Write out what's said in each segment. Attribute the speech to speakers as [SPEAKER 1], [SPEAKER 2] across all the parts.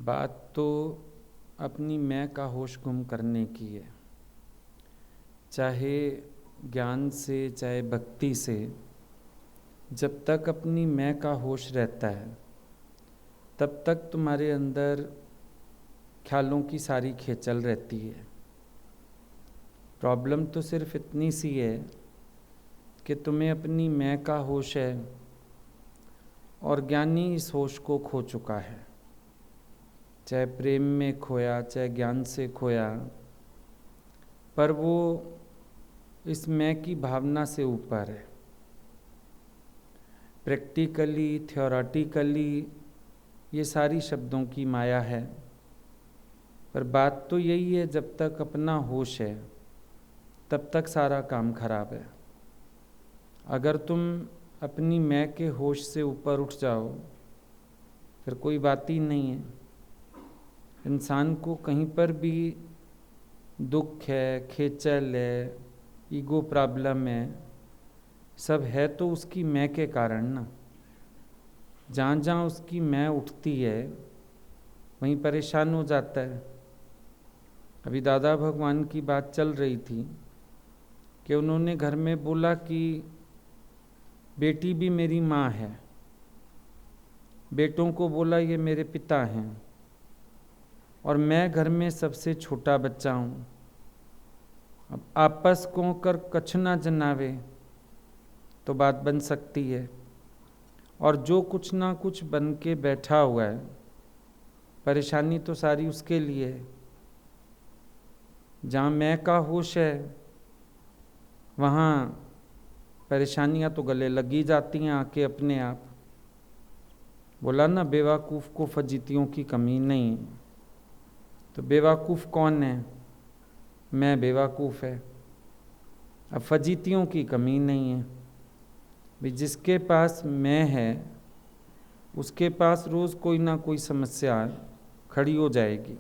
[SPEAKER 1] बात तो अपनी मैं का होश गुम करने की है। चाहे ज्ञान से चाहे भक्ति से, जब तक अपनी मैं का होश रहता है तब तक तुम्हारे अंदर ख्यालों की सारी खेचल रहती है। प्रॉब्लम तो सिर्फ इतनी सी है कि तुम्हें अपनी मैं का होश है और ज्ञानी इस होश को खो चुका है। चाहे प्रेम में खोया, चाहे ज्ञान से खोया, पर वो इस मैं की भावना से ऊपर है। प्रैक्टिकली, थ्योरेटिकली ये सारी शब्दों की माया है, पर बात तो यही है, जब तक अपना होश है तब तक सारा काम खराब है। अगर तुम अपनी मैं के होश से ऊपर उठ जाओ फिर कोई बात ही नहीं है। इंसान को कहीं पर भी दुख है, खेचल है, ईगो प्रॉब्लम है, सब है तो उसकी मैं के कारण ना। जहाँ जहाँ उसकी मैं उठती है वहीं परेशान हो जाता है। अभी दादा भगवान की बात चल रही थी कि उन्होंने घर में बोला कि बेटी भी मेरी माँ है, बेटों को बोला ये मेरे पिता हैं, और मैं घर में सबसे छोटा बच्चा हूँ। अब आपस को कर कछ ना जनावे तो बात बन सकती है, और जो कुछ ना कुछ बन के बैठा हुआ है परेशानी तो सारी उसके लिए है। जहाँ मैं का होश है वहाँ परेशानियाँ तो गले लगी जाती हैं आके अपने आप। बोला ना, बेवकूफ़ को फजीतियों की कमी नहीं। तो बेवकूफ़ कौन है? मैं बेवकूफ़ है। अब फजीतियों की कमी नहीं है भी। जिसके पास मैं है उसके पास रोज़ कोई ना कोई समस्या खड़ी हो जाएगी,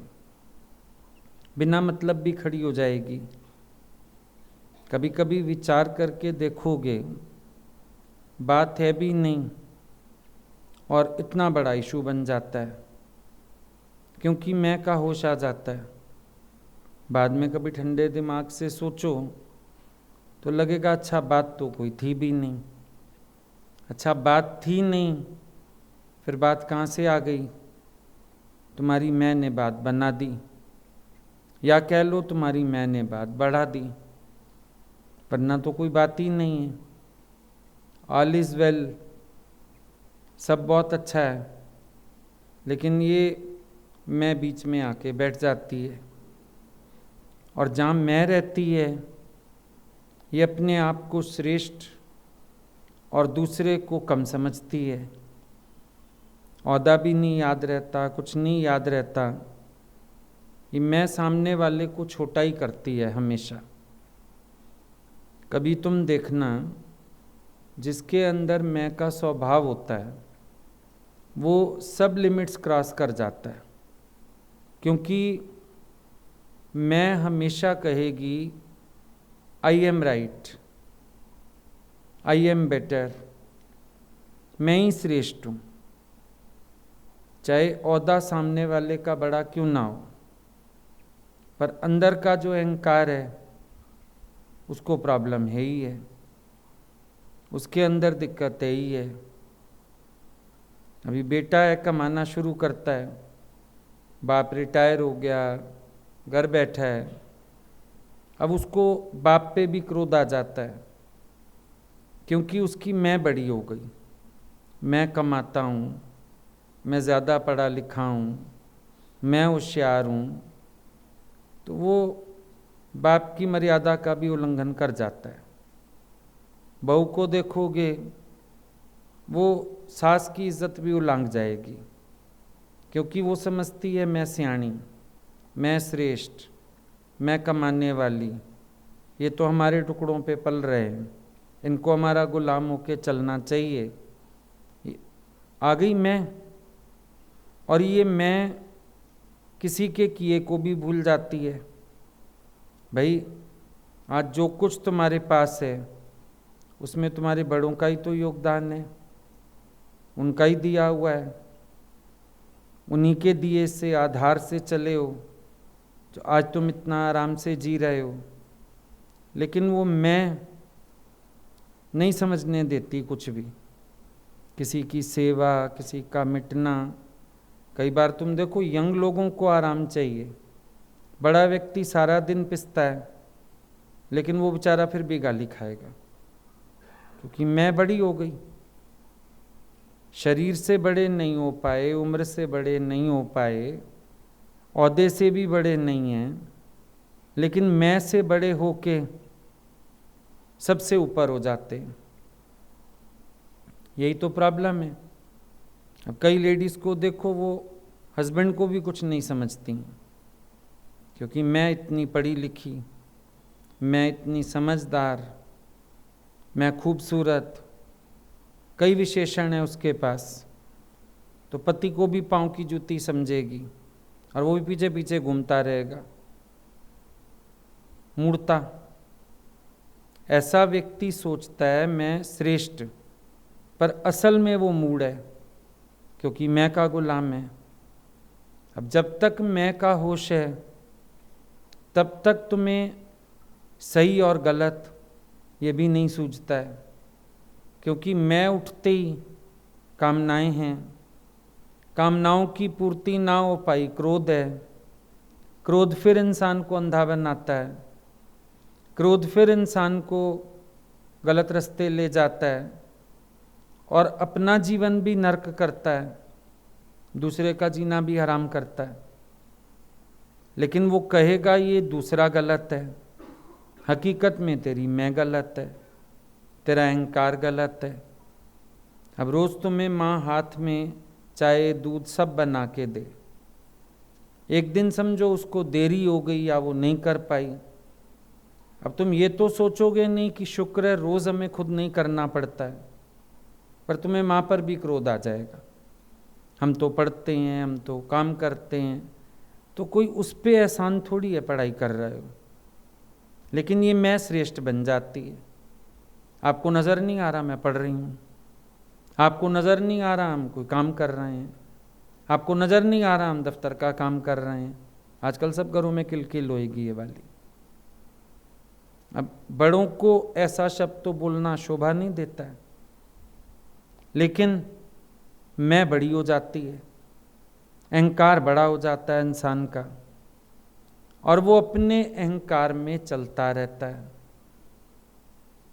[SPEAKER 1] बिना मतलब भी खड़ी हो जाएगी। कभी कभी विचार करके देखोगे, बात है भी नहीं और इतना बड़ा इशू बन जाता है, क्योंकि मैं का होश आ जाता है। बाद में कभी ठंडे दिमाग से सोचो तो लगेगा अच्छा बात तो कोई थी भी नहीं। अच्छा बात थी नहीं, फिर बात कहाँ से आ गई? तुम्हारी मैं ने बात बना दी, या कह लो तुम्हारी मैं ने बात बढ़ा दी, वरना तो कोई बात ही नहीं है। ऑल इज़ वेल, सब बहुत अच्छा है, लेकिन ये मैं बीच में आके बैठ जाती है। और जहाँ मैं रहती है ये अपने आप को श्रेष्ठ और दूसरे को कम समझती है। औहदा भी नहीं याद रहता, कुछ नहीं याद रहता, ये मैं सामने वाले को छोटा ही करती है हमेशा। कभी तुम देखना, जिसके अंदर मैं का स्वभाव होता है वो सब लिमिट्स क्रॉस कर जाता है, क्योंकि मैं हमेशा कहेगी I am right, I am better, मैं ही श्रेष्ठ हूँ। चाहे ओहदा सामने वाले का बड़ा क्यों ना हो, पर अंदर का जो अहंकार है उसको प्रॉब्लम है ही है, उसके अंदर दिक्कत है ही है। अभी बेटा है, कमाना शुरू करता है, बाप रिटायर हो गया, घर बैठा है, अब उसको बाप पे भी क्रोध आ जाता है, क्योंकि उसकी मैं बड़ी हो गई। मैं कमाता हूँ, मैं ज़्यादा पढ़ा लिखा हूँ, मैं होशियार हूँ, तो वो बाप की मर्यादा का भी उल्लंघन कर जाता है। बहू को देखोगे वो सास की इज्जत भी उलांघ जाएगी, क्योंकि वो समझती है मैं सियाणी, मैं श्रेष्ठ, मैं कमाने वाली, ये तो हमारे टुकड़ों पे पल रहे हैं, इनको हमारा गुलाम होके चलना चाहिए। आ गई मैं, और ये मैं किसी के किए को भी भूल जाती है। भाई आज जो कुछ तुम्हारे पास है उसमें तुम्हारे बड़ों का ही तो योगदान है, उनका ही दिया हुआ है। उन्हीं के दिए से आधार से चले हो, जो आज तुम इतना आराम से जी रहे हो। लेकिन वो मैं नहीं समझने देती कुछ भी, किसी की सेवा, किसी का मिटना। कई बार तुम देखो यंग लोगों को आराम चाहिए, बड़ा व्यक्ति सारा दिन पिसता है, लेकिन वो बेचारा फिर भी गाली खाएगा, क्योंकि मैं बड़ी हो गई। शरीर से बड़े नहीं हो पाए, उम्र से बड़े नहीं हो पाए, औहदे से भी बड़े नहीं हैं, लेकिन मैं से बड़े होके सबसे ऊपर हो जाते हैं। यही तो प्रॉब्लम है। अब कई लेडीज़ को देखो, वो हस्बैंड को भी कुछ नहीं समझती, क्योंकि मैं इतनी पढ़ी लिखी, मैं इतनी समझदार, मैं खूबसूरत, कई विशेषण है उसके पास, तो पति को भी पाँव की जूती समझेगी और वो भी पीछे पीछे घूमता रहेगा। मूर्ता ऐसा व्यक्ति सोचता है मैं श्रेष्ठ, पर असल में वो मूढ़ है, क्योंकि मैं का गुलाम है। अब जब तक मैं का होश है, तब तक तुम्हें सही और गलत ये भी नहीं सूझता है, क्योंकि मैं उठते ही कामनाएं हैं, कामनाओं की पूर्ति ना हो पाई, क्रोध है, क्रोध फिर इंसान को अंधा बनाता है, क्रोध फिर इंसान को गलत रास्ते ले जाता है और अपना जीवन भी नर्क करता है, दूसरे का जीना भी हराम करता है। लेकिन वो कहेगा ये दूसरा गलत है, हकीकत में तेरी मैं गलत है, तेरा अहंकार गलत है। अब रोज़ तुम्हें माँ हाथ में चाय दूध सब बना के दे, एक दिन समझो उसको देरी हो गई या वो नहीं कर पाई, अब तुम ये तो सोचोगे नहीं कि शुक्र है रोज़ हमें खुद नहीं करना पड़ता है, पर तुम्हें माँ पर भी क्रोध आ जाएगा। हम तो पढ़ते हैं, हम तो काम करते हैं, तो कोई उस पर एहसान थोड़ी है पढ़ाई कर रहे हो। लेकिन ये मैं श्रेष्ठ बन जाती है। आपको नज़र नहीं आ रहा मैं पढ़ रही हूँ, आपको नज़र नहीं आ रहा हम कोई काम कर रहे हैं, आपको नज़र नहीं आ रहा हम दफ्तर का काम कर रहे हैं। आजकल सब घरों में किलकिल होएगी ये वाली। अब बड़ों को ऐसा शब्द तो बोलना शोभा नहीं देता है, लेकिन मैं बड़ी हो जाती है, अहंकार बड़ा हो जाता है इंसान का, और वो अपने अहंकार में चलता रहता है।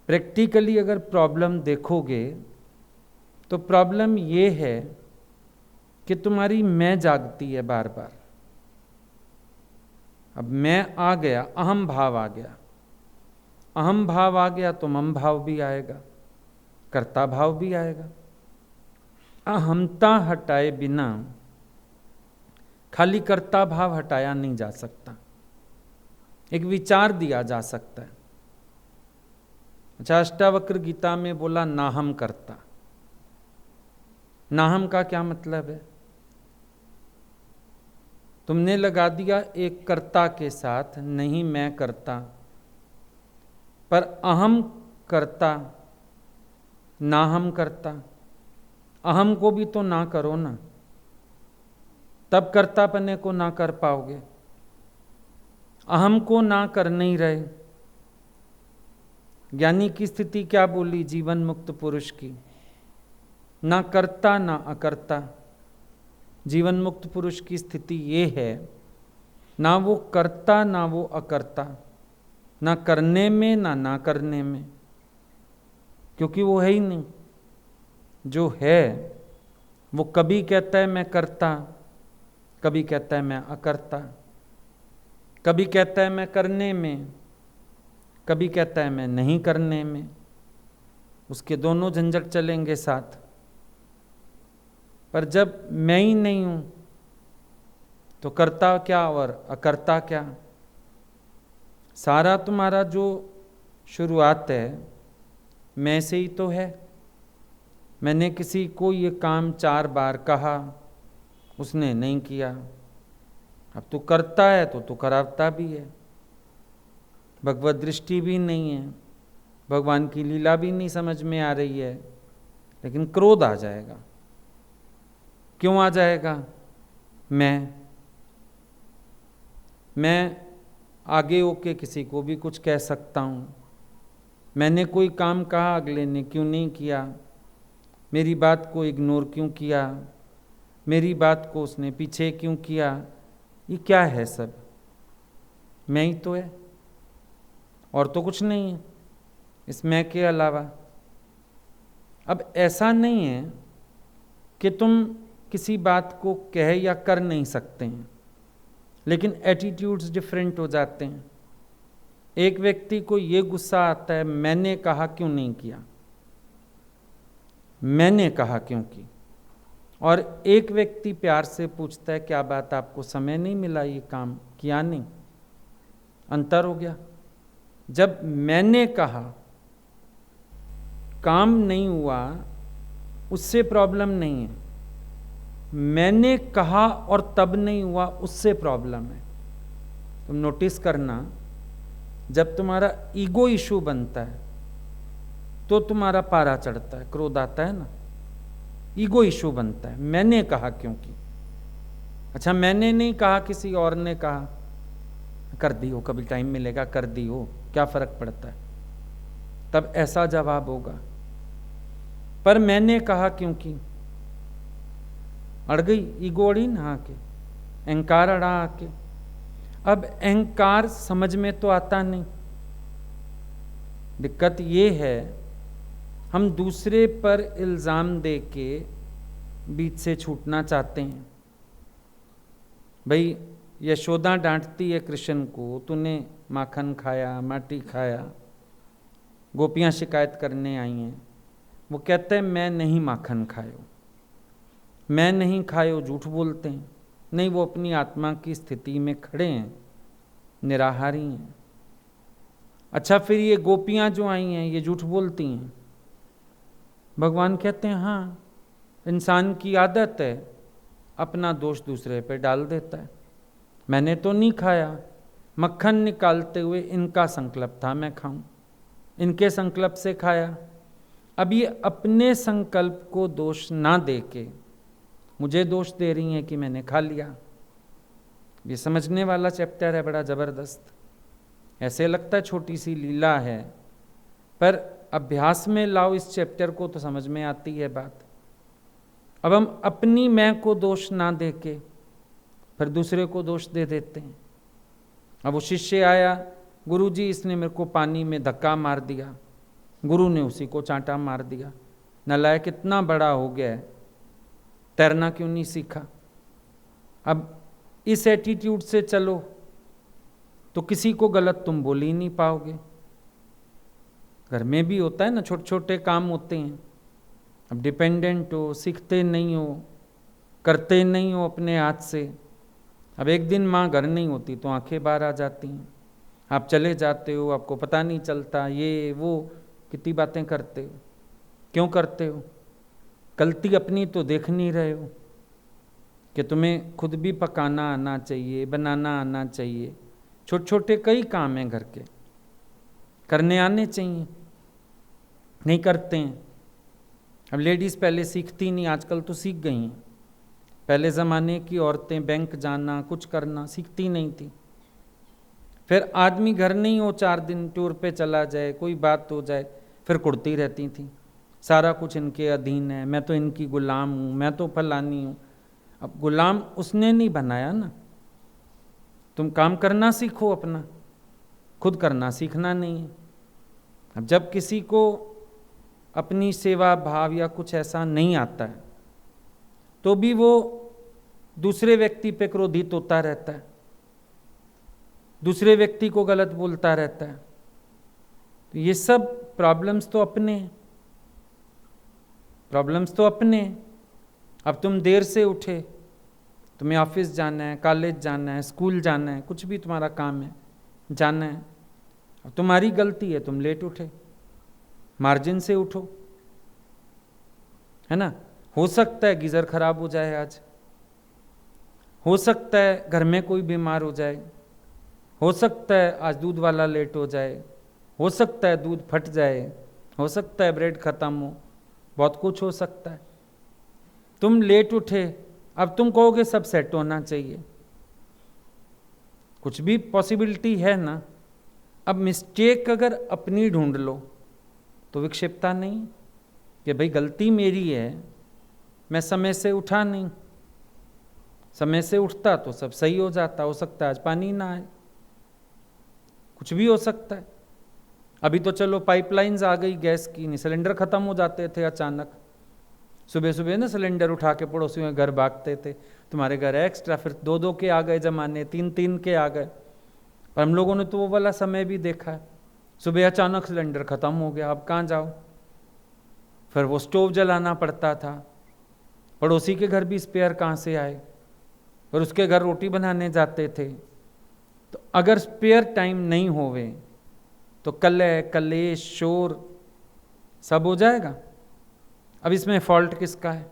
[SPEAKER 1] प्रैक्टिकली अगर प्रॉब्लम देखोगे तो प्रॉब्लम ये है कि तुम्हारी मैं जागती है बार बार। अब मैं आ गया, अहम भाव आ गया, अहम भाव आ गया तो मम भाव भी आएगा, कर्ता भाव भी आएगा। अहमता हटाए बिना खाली कर्ता भाव हटाया नहीं जा सकता, एक विचार दिया जा सकता है। अच्छा, अष्टावक्र गीता में बोला नाहम कर्ता। नाहम का क्या मतलब है? तुमने लगा दिया एक कर्ता के साथ, नहीं मैं करता, पर अहम करता, नाहम करता। अहम को भी तो ना करो ना, तब कर्तापने को ना कर पाओगे। अहम को ना कर नहीं रहे। ज्ञानी की स्थिति क्या बोली जीवन मुक्त पुरुष की? ना करता ना अकर्ता। जीवन मुक्त पुरुष की स्थिति ये है, ना वो करता ना वो अकर्ता, ना करने में ना करने में, क्योंकि वो है ही नहीं। जो है वो कभी कहता है मैं करता, कभी कहता है मैं अकर्ता, कभी कहता है मैं करने में, कभी कहता है मैं नहीं करने में। उसके दोनों झंझट चलेंगे साथ। पर जब मैं ही नहीं हूं तो करता क्या और अकर्ता क्या? सारा तुम्हारा जो शुरुआत है मैं से ही तो है। मैंने किसी को ये काम 4 बार कहा, उसने नहीं किया, अब तू करता है तो तू करावता भी है। भगवत दृष्टि भी नहीं है, भगवान की लीला भी नहीं समझ में आ रही है, लेकिन क्रोध आ जाएगा। क्यों आ जाएगा? मैं आगे होके किसी को भी कुछ कह सकता हूँ। मैंने कोई काम कहा, अगले ने क्यों नहीं किया, मेरी बात को इग्नोर क्यों किया, मेरी बात को उसने पीछे क्यों किया, ये क्या है सब? मैं ही तो है, और तो कुछ नहीं है इस मैं के अलावा। अब ऐसा नहीं है कि तुम किसी बात को कह या कर नहीं सकते हैं, लेकिन एटीट्यूड्स डिफरेंट हो जाते हैं। एक व्यक्ति को ये गुस्सा आता है, मैंने कहा क्यों नहीं किया, मैंने कहा क्यों की। और एक व्यक्ति प्यार से पूछता है, क्या बात आपको समय नहीं मिला, ये काम किया नहीं। अंतर हो गया। जब मैंने कहा काम नहीं हुआ, उससे प्रॉब्लम नहीं है। मैंने कहा और तब नहीं हुआ, उससे प्रॉब्लम है। तुम नोटिस करना, जब तुम्हारा ईगो इशू बनता है तो तुम्हारा पारा चढ़ता है, क्रोध आता है ना, ईगो इशू बनता है। मैंने कहा क्योंकि, अच्छा मैंने नहीं कहा, किसी और ने कहा, कर दी हो, कभी टाइम मिलेगा कर दी हो, क्या फर्क पड़ता है, तब ऐसा जवाब होगा। पर मैंने कहा क्योंकि, अड़ गई ईगो, अड़ी ना आके, अहंकार अड़ा आके। अब अहंकार समझ में तो आता नहीं। दिक्कत ये है, हम दूसरे पर इल्ज़ाम दे के बीच से छूटना चाहते हैं। भाई यशोदा डांटती है कृष्ण को, तूने माखन खाया, माटी खाया। गोपियां शिकायत करने आई हैं, वो कहते हैं मैं नहीं माखन खायो, मैं नहीं खायो, झूठ बोलते हैं। नहीं, वो अपनी आत्मा की स्थिति में खड़े हैं, निराहारी हैं। अच्छा, फिर ये गोपियां जो आई हैं ये झूठ बोलती हैं। भगवान कहते हैं हाँ, इंसान की आदत है अपना दोष दूसरे पे डाल देता है। मैंने तो नहीं खाया, मक्खन निकालते हुए इनका संकल्प था मैं खाऊं, इनके संकल्प से खाया। अब ये अपने संकल्प को दोष ना दे के मुझे दोष दे रही हैं कि मैंने खा लिया। ये समझने वाला चैप्टर है, बड़ा ज़बरदस्त। ऐसे लगता है छोटी सी लीला है, पर अभ्यास में लाओ इस चैप्टर को तो समझ में आती है बात। अब हम अपनी मैं को दोष ना दे के फिर दूसरे को दोष दे देते हैं। अब वो शिष्य आया, गुरुजी इसने मेरे को पानी में धक्का मार दिया, गुरु ने उसी को चांटा मार दिया। नालायक कितना बड़ा हो गया है, तैरना क्यों नहीं सीखा। अब इस एटीट्यूड से चलो तो किसी को गलत तुम बोल ही नहीं पाओगे। घर में भी होता है ना, छोटे छोटे काम होते हैं। अब डिपेंडेंट हो, सीखते नहीं हो, करते नहीं हो अपने हाथ से। अब एक दिन माँ घर नहीं होती तो आंखें बाहर आ जाती हैं, आप चले जाते हो, आपको पता नहीं चलता, ये वो कितनी बातें करते हो। क्यों करते हो? गलती अपनी तो देख नहीं रहे हो कि तुम्हें खुद भी पकाना आना चाहिए, बनाना आना चाहिए। छोटे छोटे कई काम हैं घर के, करने आने चाहिए, नहीं करते हैं। अब लेडीज़ पहले सीखती नहीं, आजकल तो सीख गई हैं। पहले ज़माने की औरतें बैंक जाना, कुछ करना सीखती नहीं थी। फिर आदमी घर नहीं हो, 4 दिन टूर पे चला जाए, कोई बात हो जाए, फिर कुड़ती रहती थी, सारा कुछ इनके अधीन है, मैं तो इनकी गुलाम हूँ, मैं तो फलानी हूँ। अब गुलाम उसने नहीं बनाया ना, तुम काम करना सीखो अपना, खुद करना सीखना नहीं है। अब जब किसी को अपनी सेवा भाव या कुछ ऐसा नहीं आता है तो भी वो दूसरे व्यक्ति पे क्रोधित होता रहता है, दूसरे व्यक्ति को गलत बोलता रहता है। तो ये सब प्रॉब्लम्स तो अपने हैं, प्रॉब्लम्स तो अपने हैं। अब तुम देर से उठे, तुम्हें ऑफिस जाना है, कॉलेज जाना है, स्कूल जाना है, कुछ भी तुम्हारा काम है, जाना है। अब तुम्हारी गलती है, तुम लेट उठे, मार्जिन से उठो, है ना। हो सकता है गीज़र खराब हो जाए आज, हो सकता है घर में कोई बीमार हो जाए, हो सकता है आज दूध वाला लेट हो जाए, हो सकता है दूध फट जाए, हो सकता है ब्रेड ख़त्म हो, बहुत कुछ हो सकता है। तुम लेट उठे, अब तुम कहोगे सब सेट होना चाहिए, कुछ भी पॉसिबिलिटी है ना। अब मिस्टेक अगर अपनी ढूंढ लो तो विक्षिप्तता नहीं कि भाई गलती मेरी है, मैं समय से उठा नहीं, समय से उठता तो सब सही हो जाता। हो सकता है आज पानी ना आए, कुछ भी हो सकता है। अभी तो चलो पाइपलाइंस आ गई गैस की, नहीं सिलेंडर खत्म हो जाते थे अचानक। सुबह सुबह ना सिलेंडर उठा के पड़ोसियों के घर भागते थे, तुम्हारे घर एक्स्ट्रा, फिर 2-2 के आ गए जमाने, 3-3 के आ गए। पर हम लोगों ने तो वो वाला समय भी देखा है, सुबह अचानक सिलेंडर खत्म हो गया, अब कहाँ जाओ, फिर वो स्टोव जलाना पड़ता था। पड़ोसी के घर भी स्पेयर कहाँ से आए, फिर उसके घर रोटी बनाने जाते थे। तो अगर स्पेयर टाइम नहीं होवे तो कलह कलेश शोर सब हो जाएगा। अब इसमें फॉल्ट किसका है?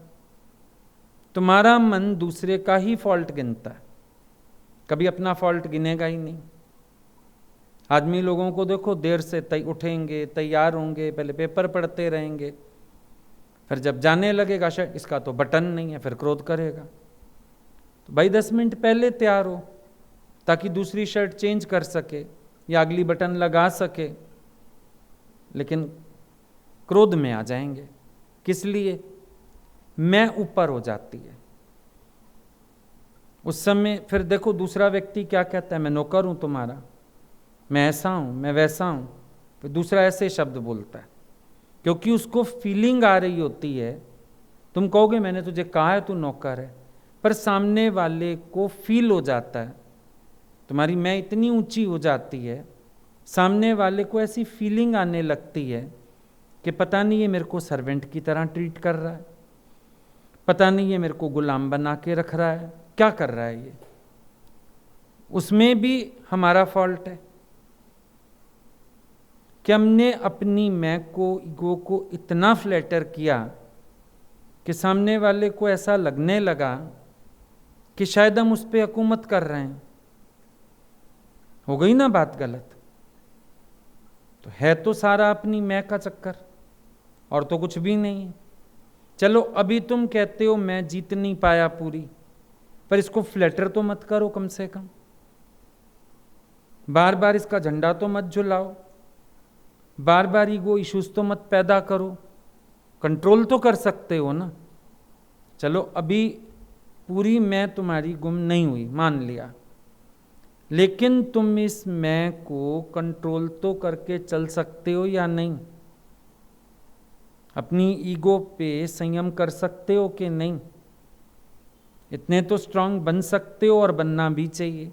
[SPEAKER 1] तुम्हारा मन दूसरे का ही फॉल्ट गिनता है, कभी अपना फॉल्ट गिनेगा ही नहीं। आदमी लोगों को देखो, देर से उठेंगे, तैयार होंगे, पहले पेपर पढ़ते रहेंगे, फिर जब जाने लगेगा शायद इसका तो बटन नहीं है, फिर क्रोध करेगा। तो भाई 10 मिनट पहले तैयार हो ताकि दूसरी शर्ट चेंज कर सके या अगली बटन लगा सके, लेकिन क्रोध में आ जाएंगे। किस लिए? मैं ऊपर हो जाती है उस समय। फिर देखो दूसरा व्यक्ति क्या कहता है, मैं नौकर हूं तुम्हारा, मैं ऐसा हूं, मैं वैसा हूं। फिर दूसरा ऐसे शब्द बोलता है क्योंकि उसको फीलिंग आ रही होती है। तुम कहोगे मैंने तुझे कहा है तू नौकर है, पर सामने वाले को फील हो जाता है, तुम्हारी मैं इतनी ऊंची हो जाती है, सामने वाले को ऐसी फीलिंग आने लगती है कि पता नहीं ये मेरे को सर्वेंट की तरह ट्रीट कर रहा है, पता नहीं ये मेरे को गुलाम बना के रख रहा है, क्या कर रहा है ये। उसमें भी हमारा फॉल्ट है कि हमने अपनी मैं को, ईगो को इतना फ्लैटर किया कि सामने वाले को ऐसा लगने लगा कि शायद हम उस पर हुकूमत कर रहे हैं। हो गई ना बात गलत। तो है तो सारा अपनी मैं का चक्कर, और तो कुछ भी नहीं है। चलो अभी तुम कहते हो मैं जीत नहीं पाया पूरी, पर इसको फ्लैटर तो मत करो, कम से कम बार बार इसका झंडा तो मत झुलाओ, बार बार ईगो इश्यूज तो मत पैदा करो, कंट्रोल तो कर सकते हो ना। चलो अभी पूरी मैं तुम्हारी गुम नहीं हुई, मान लिया, लेकिन तुम इस मैं को कंट्रोल तो करके चल सकते हो या नहीं? अपनी ईगो पे संयम कर सकते हो कि नहीं? इतने तो स्ट्रांग बन सकते हो, और बनना भी चाहिए।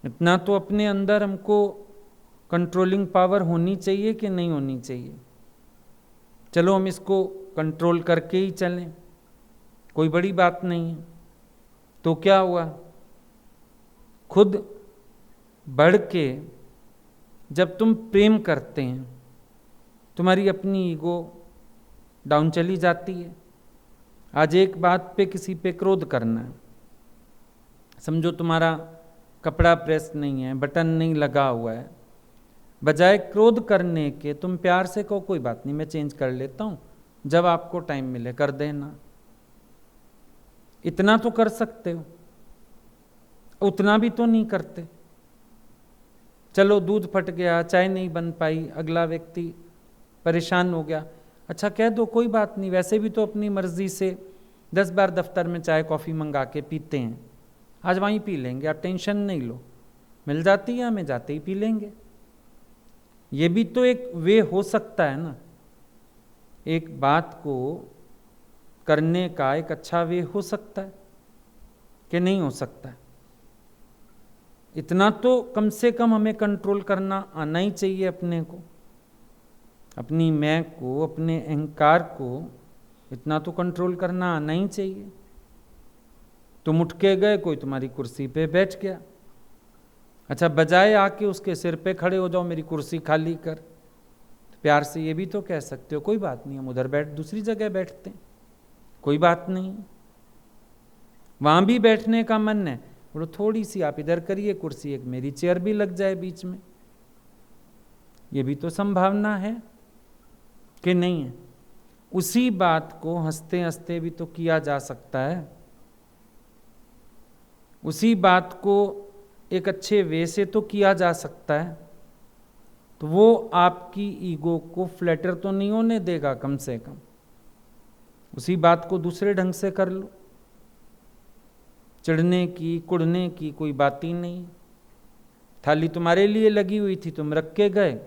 [SPEAKER 1] इतना तो अपने अंदर हमको कंट्रोलिंग पावर होनी चाहिए कि नहीं होनी चाहिए? चलो हम इसको कंट्रोल करके ही चलें, कोई बड़ी बात नहीं है। तो क्या हुआ, खुद बढ़ के जब तुम प्रेम करते हैं तुम्हारी अपनी ईगो डाउन चली जाती है। आज एक बात पे किसी पे क्रोध करना है, समझो तुम्हारा कपड़ा प्रेस नहीं है, बटन नहीं लगा हुआ है, बजाय क्रोध करने के तुम प्यार से कहो कोई बात नहीं मैं चेंज कर लेता हूँ, जब आपको टाइम मिले कर देना। इतना तो कर सकते हो, उतना भी तो नहीं करते। चलो दूध फट गया, चाय नहीं बन पाई, अगला व्यक्ति परेशान हो गया, अच्छा कह दो कोई बात नहीं, वैसे भी तो अपनी मर्जी से 10 बार दफ्तर में चाय कॉफ़ी मंगा के पीते हैं, आज वहीं पी लेंगे, आप टेंशन नहीं लो, मिल जाती है हमें, जाते ही पी लेंगे। ये भी तो एक वे हो सकता है ना, एक बात को करने का एक अच्छा वे हो सकता है कि नहीं हो सकता है? इतना तो कम से कम हमें कंट्रोल करना आना ही चाहिए अपने को, अपनी मैं को, अपने अहंकार को इतना तो कंट्रोल करना आना ही चाहिए। तुम उठ के गए, कोई तुम्हारी कुर्सी पे बैठ गया, अच्छा बजाय आके उसके सिर पे खड़े हो जाओ मेरी कुर्सी खाली कर, तो प्यार से ये भी तो कह सकते हो कोई बात नहीं हम उधर बैठ दूसरी जगह बैठते हैं, कोई बात नहीं। वहां भी बैठने का मन है, बोलो थोड़ी सी आप इधर करिए कुर्सी, एक मेरी चेयर भी लग जाए बीच में, ये भी तो संभावना है कि नहीं है? उसी बात को हंसते हंसते भी तो किया जा सकता है, उसी बात को एक अच्छे वे से तो किया जा सकता है। तो वो आपकी ईगो को फ्लैटर तो नहीं होने देगा, कम से कम उसी बात को दूसरे ढंग से कर लो। चिढ़ने की कुढ़ने की कोई बात ही नहीं। थाली तुम्हारे लिए लगी हुई थी, तुम रख के गए,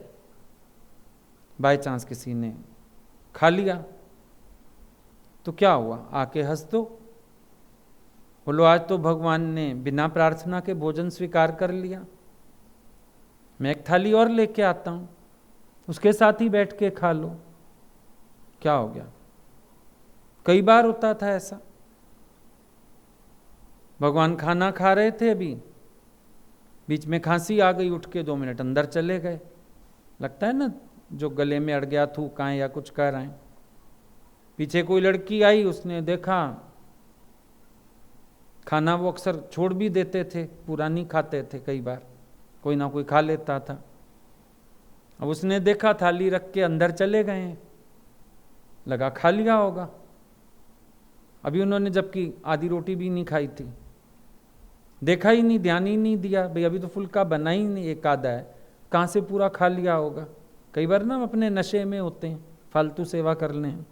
[SPEAKER 1] बाय चांस किसी ने खा लिया तो क्या हुआ? आके हंस दो, बोलो आज तो भगवान ने बिना प्रार्थना के भोजन स्वीकार कर लिया, मैं एक थाली और लेके आता हूं, उसके साथ ही बैठ के खा लो, क्या हो गया? कई बार होता था ऐसा। भगवान खाना खा रहे थे, अभी बीच में खांसी आ गई, उठ के 2 मिनट अंदर चले गए। लगता है ना जो गले में अड़ गया, थूकाएं या कुछ कर रहे हैं। पीछे कोई लड़की आई, उसने देखा खाना, वो अक्सर छोड़ भी देते थे, पूरा नहीं खाते थे, कई बार कोई ना कोई खा लेता था। अब उसने देखा थाली रख के अंदर चले गए, लगा खा लिया होगा। अभी उन्होंने जबकि आधी रोटी भी नहीं खाई थी, देखा ही नहीं, ध्यान ही नहीं दिया, भाई अभी तो फुल्का बना ही नहीं, एक आधा है, कहाँ से पूरा खा लिया होगा। कई बार ना हम अपने नशे में होते हैं, फालतू सेवा कर लें,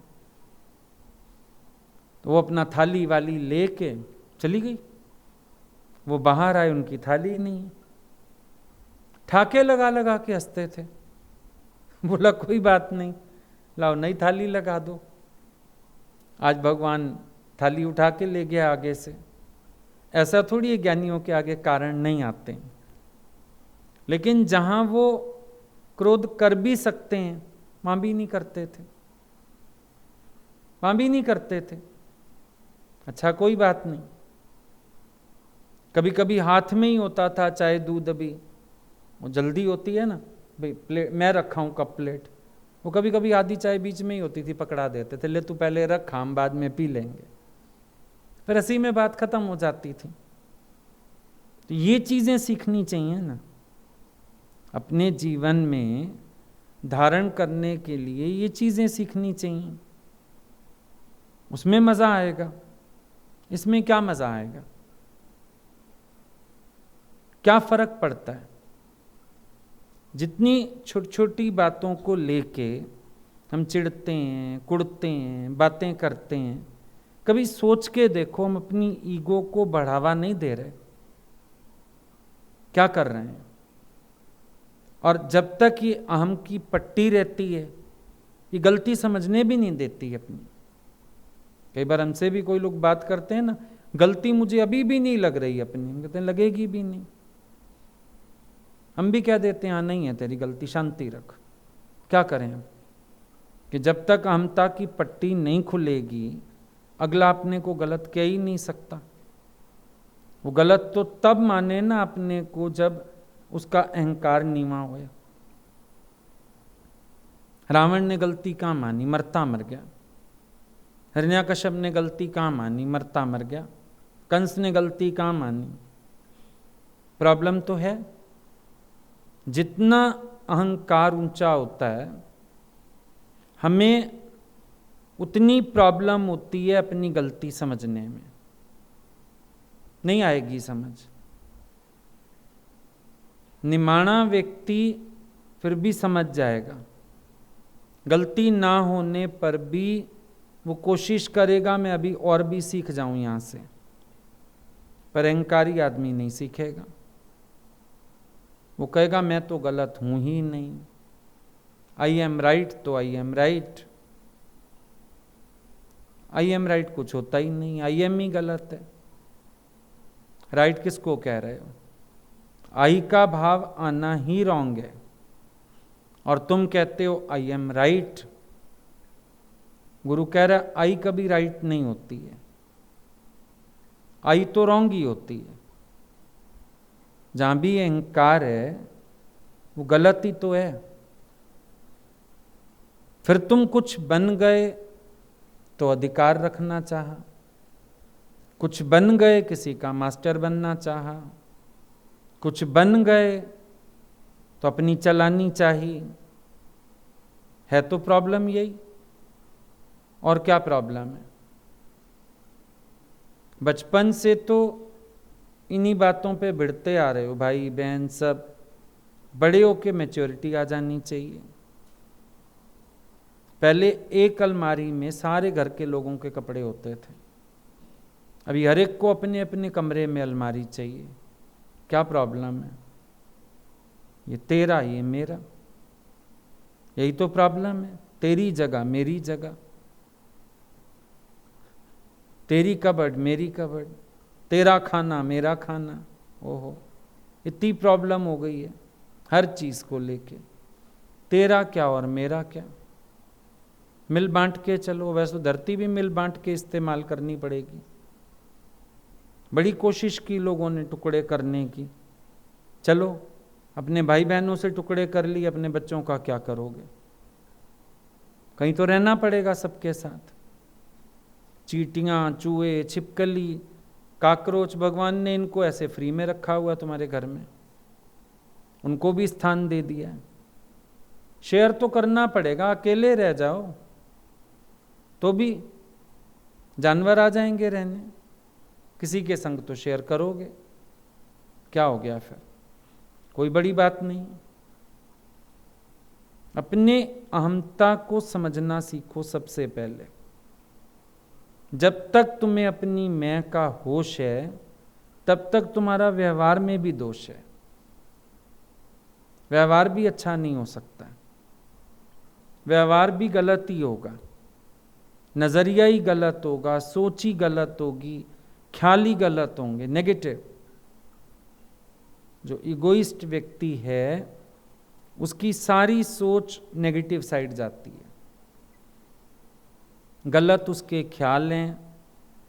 [SPEAKER 1] तो वो अपना थाली वाली लेके चली गई। वो बाहर आए, उनकी थाली ही नहीं। ठाके लगा लगा के हंसते थे। बोला कोई बात नहीं, लाओ नई थाली लगा दो। आज भगवान थाली उठा के ले गया आगे से। ऐसा थोड़ी है ज्ञानियों के आगे कारण नहीं आते हैं। लेकिन जहां वो क्रोध कर भी सकते हैं, वहां भी नहीं करते थे, वहां भी नहीं करते थे। अच्छा कोई बात नहीं, कभी कभी हाथ में ही होता था, चाहे दूध, अभी वो जल्दी होती है ना, भाई प्लेट मैं रखा हूं कप प्लेट, वो कभी कभी आधी चाय बीच में ही होती थी, पकड़ा देते थे, ले तू पहले रख, हम बाद में पी लेंगे, फिर इसी में बात खत्म हो जाती थी। तो ये चीजें सीखनी चाहिए ना अपने जीवन में धारण करने के लिए, ये चीजें सीखनी चाहिए, उसमें मजा आएगा। इसमें क्या मजा आएगा? क्या फर्क पड़ता है? जितनी छोटी छोटी बातों को लेके हम चिढ़ते हैं, कुढ़ते हैं, बातें करते हैं, कभी सोच के देखो हम अपनी ईगो को बढ़ावा नहीं दे रहे, क्या कर रहे हैं? और जब तक ये अहम की पट्टी रहती है, ये गलती समझने भी नहीं देती है अपनी। कई बार हमसे भी कोई लोग बात करते हैं ना, गलती मुझे अभी भी नहीं लग रही अपनी, हम कहते हैं लगेगी भी नहीं। हम भी कह देते हैं हाँ नहीं है तेरी गलती, शांति रख। क्या करें हम कि जब तक अहमता की पट्टी नहीं खुलेगी, अगला अपने को गलत कह ही नहीं सकता। वो गलत तो तब माने ना अपने को जब उसका अहंकार नीवा होए। रावण ने गलती कहाँ मानी? मरता मर गया। हिरण्याकश्यप ने गलती कहाँ मानी? मरता मर गया। कंस ने गलती कहाँ मानी? प्रॉब्लम तो है, जितना अहंकार ऊंचा होता है हमें उतनी प्रॉब्लम होती है अपनी गलती समझने में, नहीं आएगी समझ। निमाणा व्यक्ति फिर भी समझ जाएगा, गलती ना होने पर भी वो कोशिश करेगा मैं अभी और भी सीख जाऊं यहां से, पर अहंकारी आदमी नहीं सीखेगा। वो कहेगा मैं तो गलत हूं ही नहीं, आई एम राइट तो I am right. I am right कुछ होता ही नहीं, आई एम ही गलत है। राइट किसको कह रहे हो? आई का भाव आना ही रॉन्ग है, और तुम कहते हो आई एम राइट। गुरु कह रहा है आई कभी राइट नहीं होती है, आई तो रॉन्ग ही होती है। जहां भी अहंकार है वो गलत ही तो है। फिर तुम कुछ बन गए तो अधिकार रखना चाहा, कुछ बन गए किसी का मास्टर बनना चाहा, कुछ बन गए तो अपनी चलानी चाहिए। है तो प्रॉब्लम यही। और क्या प्रॉब्लम है? बचपन से तो इन्हीं बातों पे भिड़ते आ रहे हो भाई बहन सब। बड़े होके मैच्योरिटी आ जानी चाहिए। पहले एक अलमारी में सारे घर के लोगों के कपड़े होते थे, अभी हर एक को अपने अपने कमरे में अलमारी चाहिए। क्या प्रॉब्लम है? ये तेरा, ये मेरा, यही तो प्रॉब्लम है। तेरी जगह मेरी जगह, तेरी कबर्ड मेरी कबर्ड, तेरा खाना मेरा खाना। ओहो, इतनी प्रॉब्लम हो गई है हर चीज को लेके। तेरा क्या और मेरा क्या? मिल बांट के चलो। वैसे धरती भी मिल बांट के इस्तेमाल करनी पड़ेगी। बड़ी कोशिश की लोगों ने टुकड़े करने की। चलो, अपने भाई बहनों से टुकड़े कर लिए, अपने बच्चों का क्या करोगे? कहीं तो रहना पड़ेगा सबके साथ। चींटियां, चूहे, छिपकली, काकरोच, भगवान ने इनको ऐसे फ्री में रखा हुआ तुम्हारे घर में, उनको भी स्थान दे दिया है। शेयर तो करना पड़ेगा। अकेले रह जाओ तो भी जानवर आ जाएंगे रहने, किसी के संग तो शेयर करोगे। क्या हो गया फिर? कोई बड़ी बात नहीं। अपने अहंता को समझना सीखो सबसे पहले। जब तक तुम्हें अपनी मैं का होश है तब तक तुम्हारा व्यवहार में भी दोष है। व्यवहार भी अच्छा नहीं हो सकता, व्यवहार भी गलत ही होगा, नजरिया ही गलत होगा, सोच ही गलत होगी, ख्याल ही गलत होंगे, नेगेटिव। जो इगोइस्ट व्यक्ति है उसकी सारी सोच नेगेटिव साइड जाती है। गलत उसके ख्याल हैं,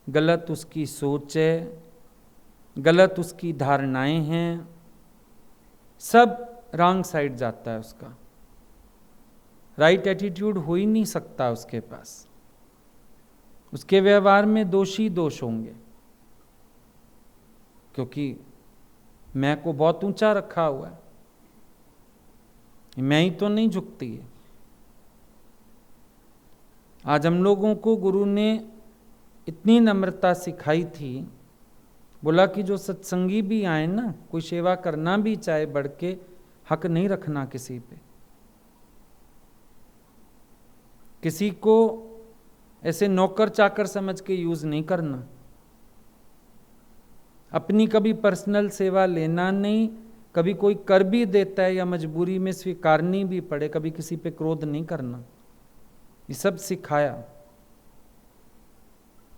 [SPEAKER 1] गलत उसकी सोच है, गलत उसकी धारणाएं हैं, सब रॉन्ग साइड जाता है उसका। राइट एटीट्यूड हो ही नहीं सकता उसके पास। उसके व्यवहार में दोष ही दोष होंगे, क्योंकि मैं को बहुत ऊंचा रखा हुआ है। मैं ही तो नहीं झुकती है। आज हम लोगों को गुरु ने इतनी नम्रता सिखाई थी, बोला कि जो सत्संगी भी आए ना, कोई सेवा करना भी चाहे बढ़ के, हक नहीं रखना किसी पे। किसी को ऐसे नौकर चाकर समझ के यूज नहीं करना। अपनी कभी पर्सनल सेवा लेना नहीं। कभी कोई कर भी देता है या मजबूरी में स्वीकारनी भी पड़े, कभी किसी पे क्रोध नहीं करना। ये सब सिखाया।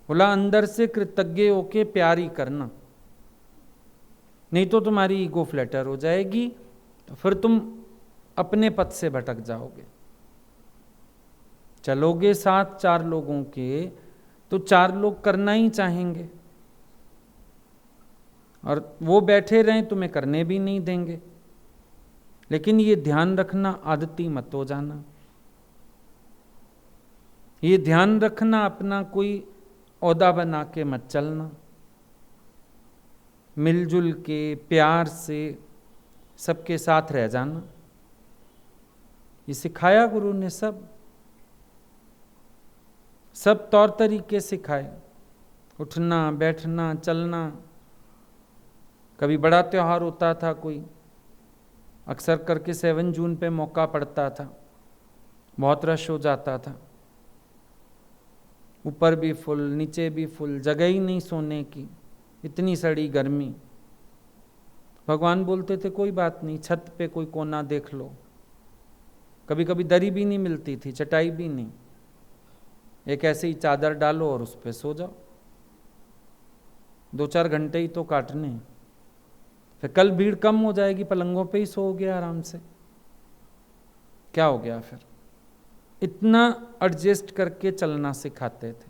[SPEAKER 1] बोला अंदर से कृतज्ञ होके प्यार ही करना, नहीं तो तुम्हारी ईगो फ्लैटर हो जाएगी, तो फिर तुम अपने पथ से भटक जाओगे। चलोगे साथ चार लोगों के तो चार लोग करना ही चाहेंगे, और वो बैठे रहें तुम्हें करने भी नहीं देंगे। लेकिन ये ध्यान रखना, आदती मत हो जाना। ये ध्यान रखना, अपना कोई औदा बना के मत चलना। मिलजुल के प्यार से सबके साथ रह जाना। ये सिखाया गुरु ने। सब तौर तरीके सिखाए, उठना बैठना चलना। कभी बड़ा त्योहार होता था कोई, अक्सर करके 7 जून पे मौका पड़ता था, बहुत रश हो जाता था, ऊपर भी फुल नीचे भी फुल, जगह ही नहीं सोने की, इतनी सड़ी गर्मी। भगवान बोलते थे कोई बात नहीं, छत पे कोई कोना देख लो। कभी कभी दरी भी नहीं मिलती थी, चटाई भी नहीं, एक ऐसे ही चादर डालो और उस पे सो जाओ। 2-4 घंटे ही तो काटने, फिर कल भीड़ कम हो जाएगी, पलंगों पे ही सो गया आराम से। क्या हो गया फिर? इतना एडजस्ट करके चलना सिखाते थे।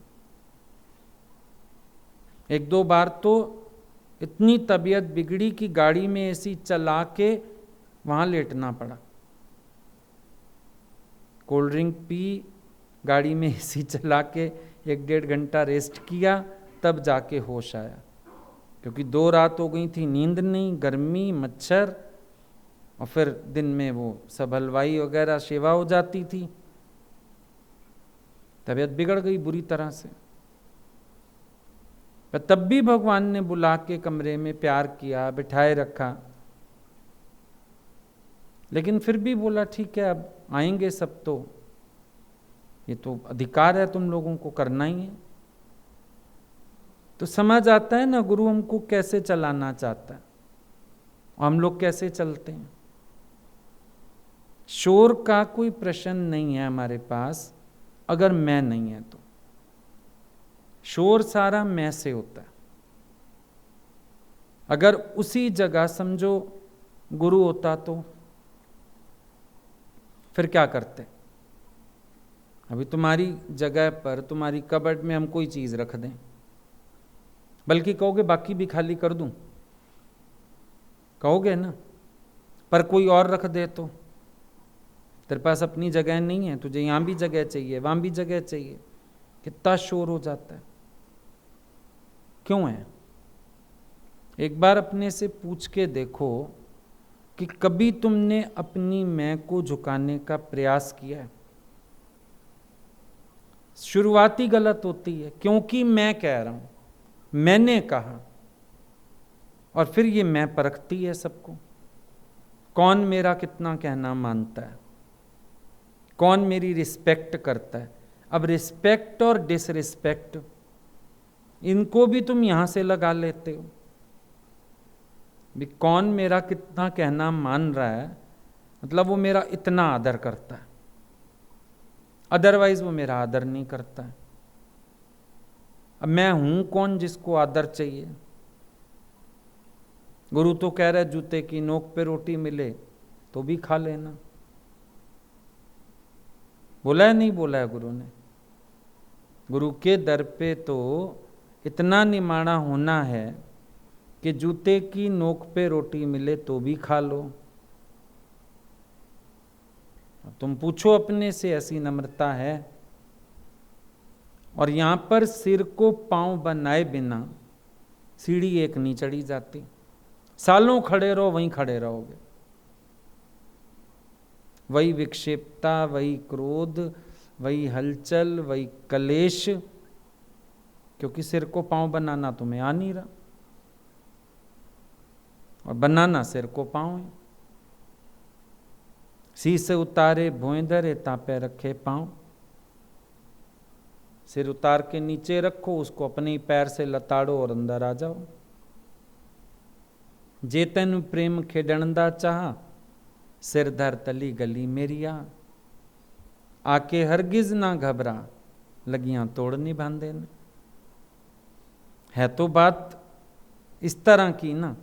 [SPEAKER 1] 1-2 बार तो इतनी तबीयत बिगड़ी कि गाड़ी में एसी चला के वहां लेटना पड़ा। कोल्ड ड्रिंक पी, गाड़ी में एसी चला के 1-1.5 घंटा रेस्ट किया, तब जाके होश आया। क्योंकि 2 रात हो गई थी, नींद नहीं, गर्मी, मच्छर, और फिर दिन में वो सब हलवाई वगैरह सेवा हो जाती थी। तबीयत बिगड़ गई बुरी तरह से। पर तब भी भगवान ने बुला के कमरे में प्यार किया, बिठाए रखा, लेकिन फिर भी बोला ठीक है अब आएंगे सब, तो ये तो अधिकार है, तुम लोगों को करना ही है। तो समझ आता है ना गुरु हमको कैसे चलाना चाहता है और हम लोग कैसे चलते हैं। शोर का कोई प्रश्न नहीं है हमारे पास, अगर मैं नहीं है तो। शोर सारा मैं से होता है। अगर उसी जगह समझो गुरु होता तो फिर क्या करते? अभी तुम्हारी जगह पर, तुम्हारी कबर्ड में हम कोई चीज रख दें, बल्कि कहोगे बाकी भी खाली कर दूं, कहोगे ना। पर कोई और रख दे तो तेरे पास अपनी जगह नहीं है, तुझे यहां भी जगह चाहिए, वहां भी जगह चाहिए, कितना शोर हो जाता है। क्यों है? एक बार अपने से पूछ के देखो कि कभी तुमने अपनी मैं को झुकाने का प्रयास किया है? शुरुआती गलत होती है, क्योंकि मैं कह रहा हूं, मैंने कहा, और फिर ये मैं परखती है सबको। कौन मेरा कितना कहना मानता है, कौन मेरी रिस्पेक्ट करता है। अब रिस्पेक्ट और डिसरिस्पेक्ट, इनको भी तुम यहां से लगा लेते हो भी कौन मेरा कितना कहना मान रहा है, मतलब वो मेरा इतना आदर करता है, अदरवाइज वो मेरा आदर नहीं करता है। अब मैं हूं कौन जिसको आदर चाहिए? गुरु तो कह रहे जूते की नोक पे रोटी मिले तो भी खा लेना। बोला है नहीं बोला है गुरु ने? गुरु के दर पे तो इतना निमाणा होना है कि जूते की नोक पे रोटी मिले तो भी खा लो। तुम पूछो अपने से, ऐसी नम्रता है? और यहां पर सिर को पांव बनाए बिना सीढ़ी एक नहीं चढ़ी जाती। सालों खड़े रहो, वहीं खड़े रहोगे। वही विक्षेपता, वही क्रोध, वही हलचल, वही कलेश, क्योंकि सिर को पांव बनाना तुम्हें आ नहीं रहा, और बनाना सिर को पांव है। शीश उतारे भोएं धरे, तापे रखे पांव। सिर उतार के नीचे रखो, उसको अपने ही पैर से लताड़ो और अंदर आ जाओ। जे तैनू प्रेम खेडण दा चाहा, सिर धर तली गली मेरिया। आके हरगिज ना घबरा, लगियां तोड़ नहीं बांधे ने। है तो बात इस तरह की ना,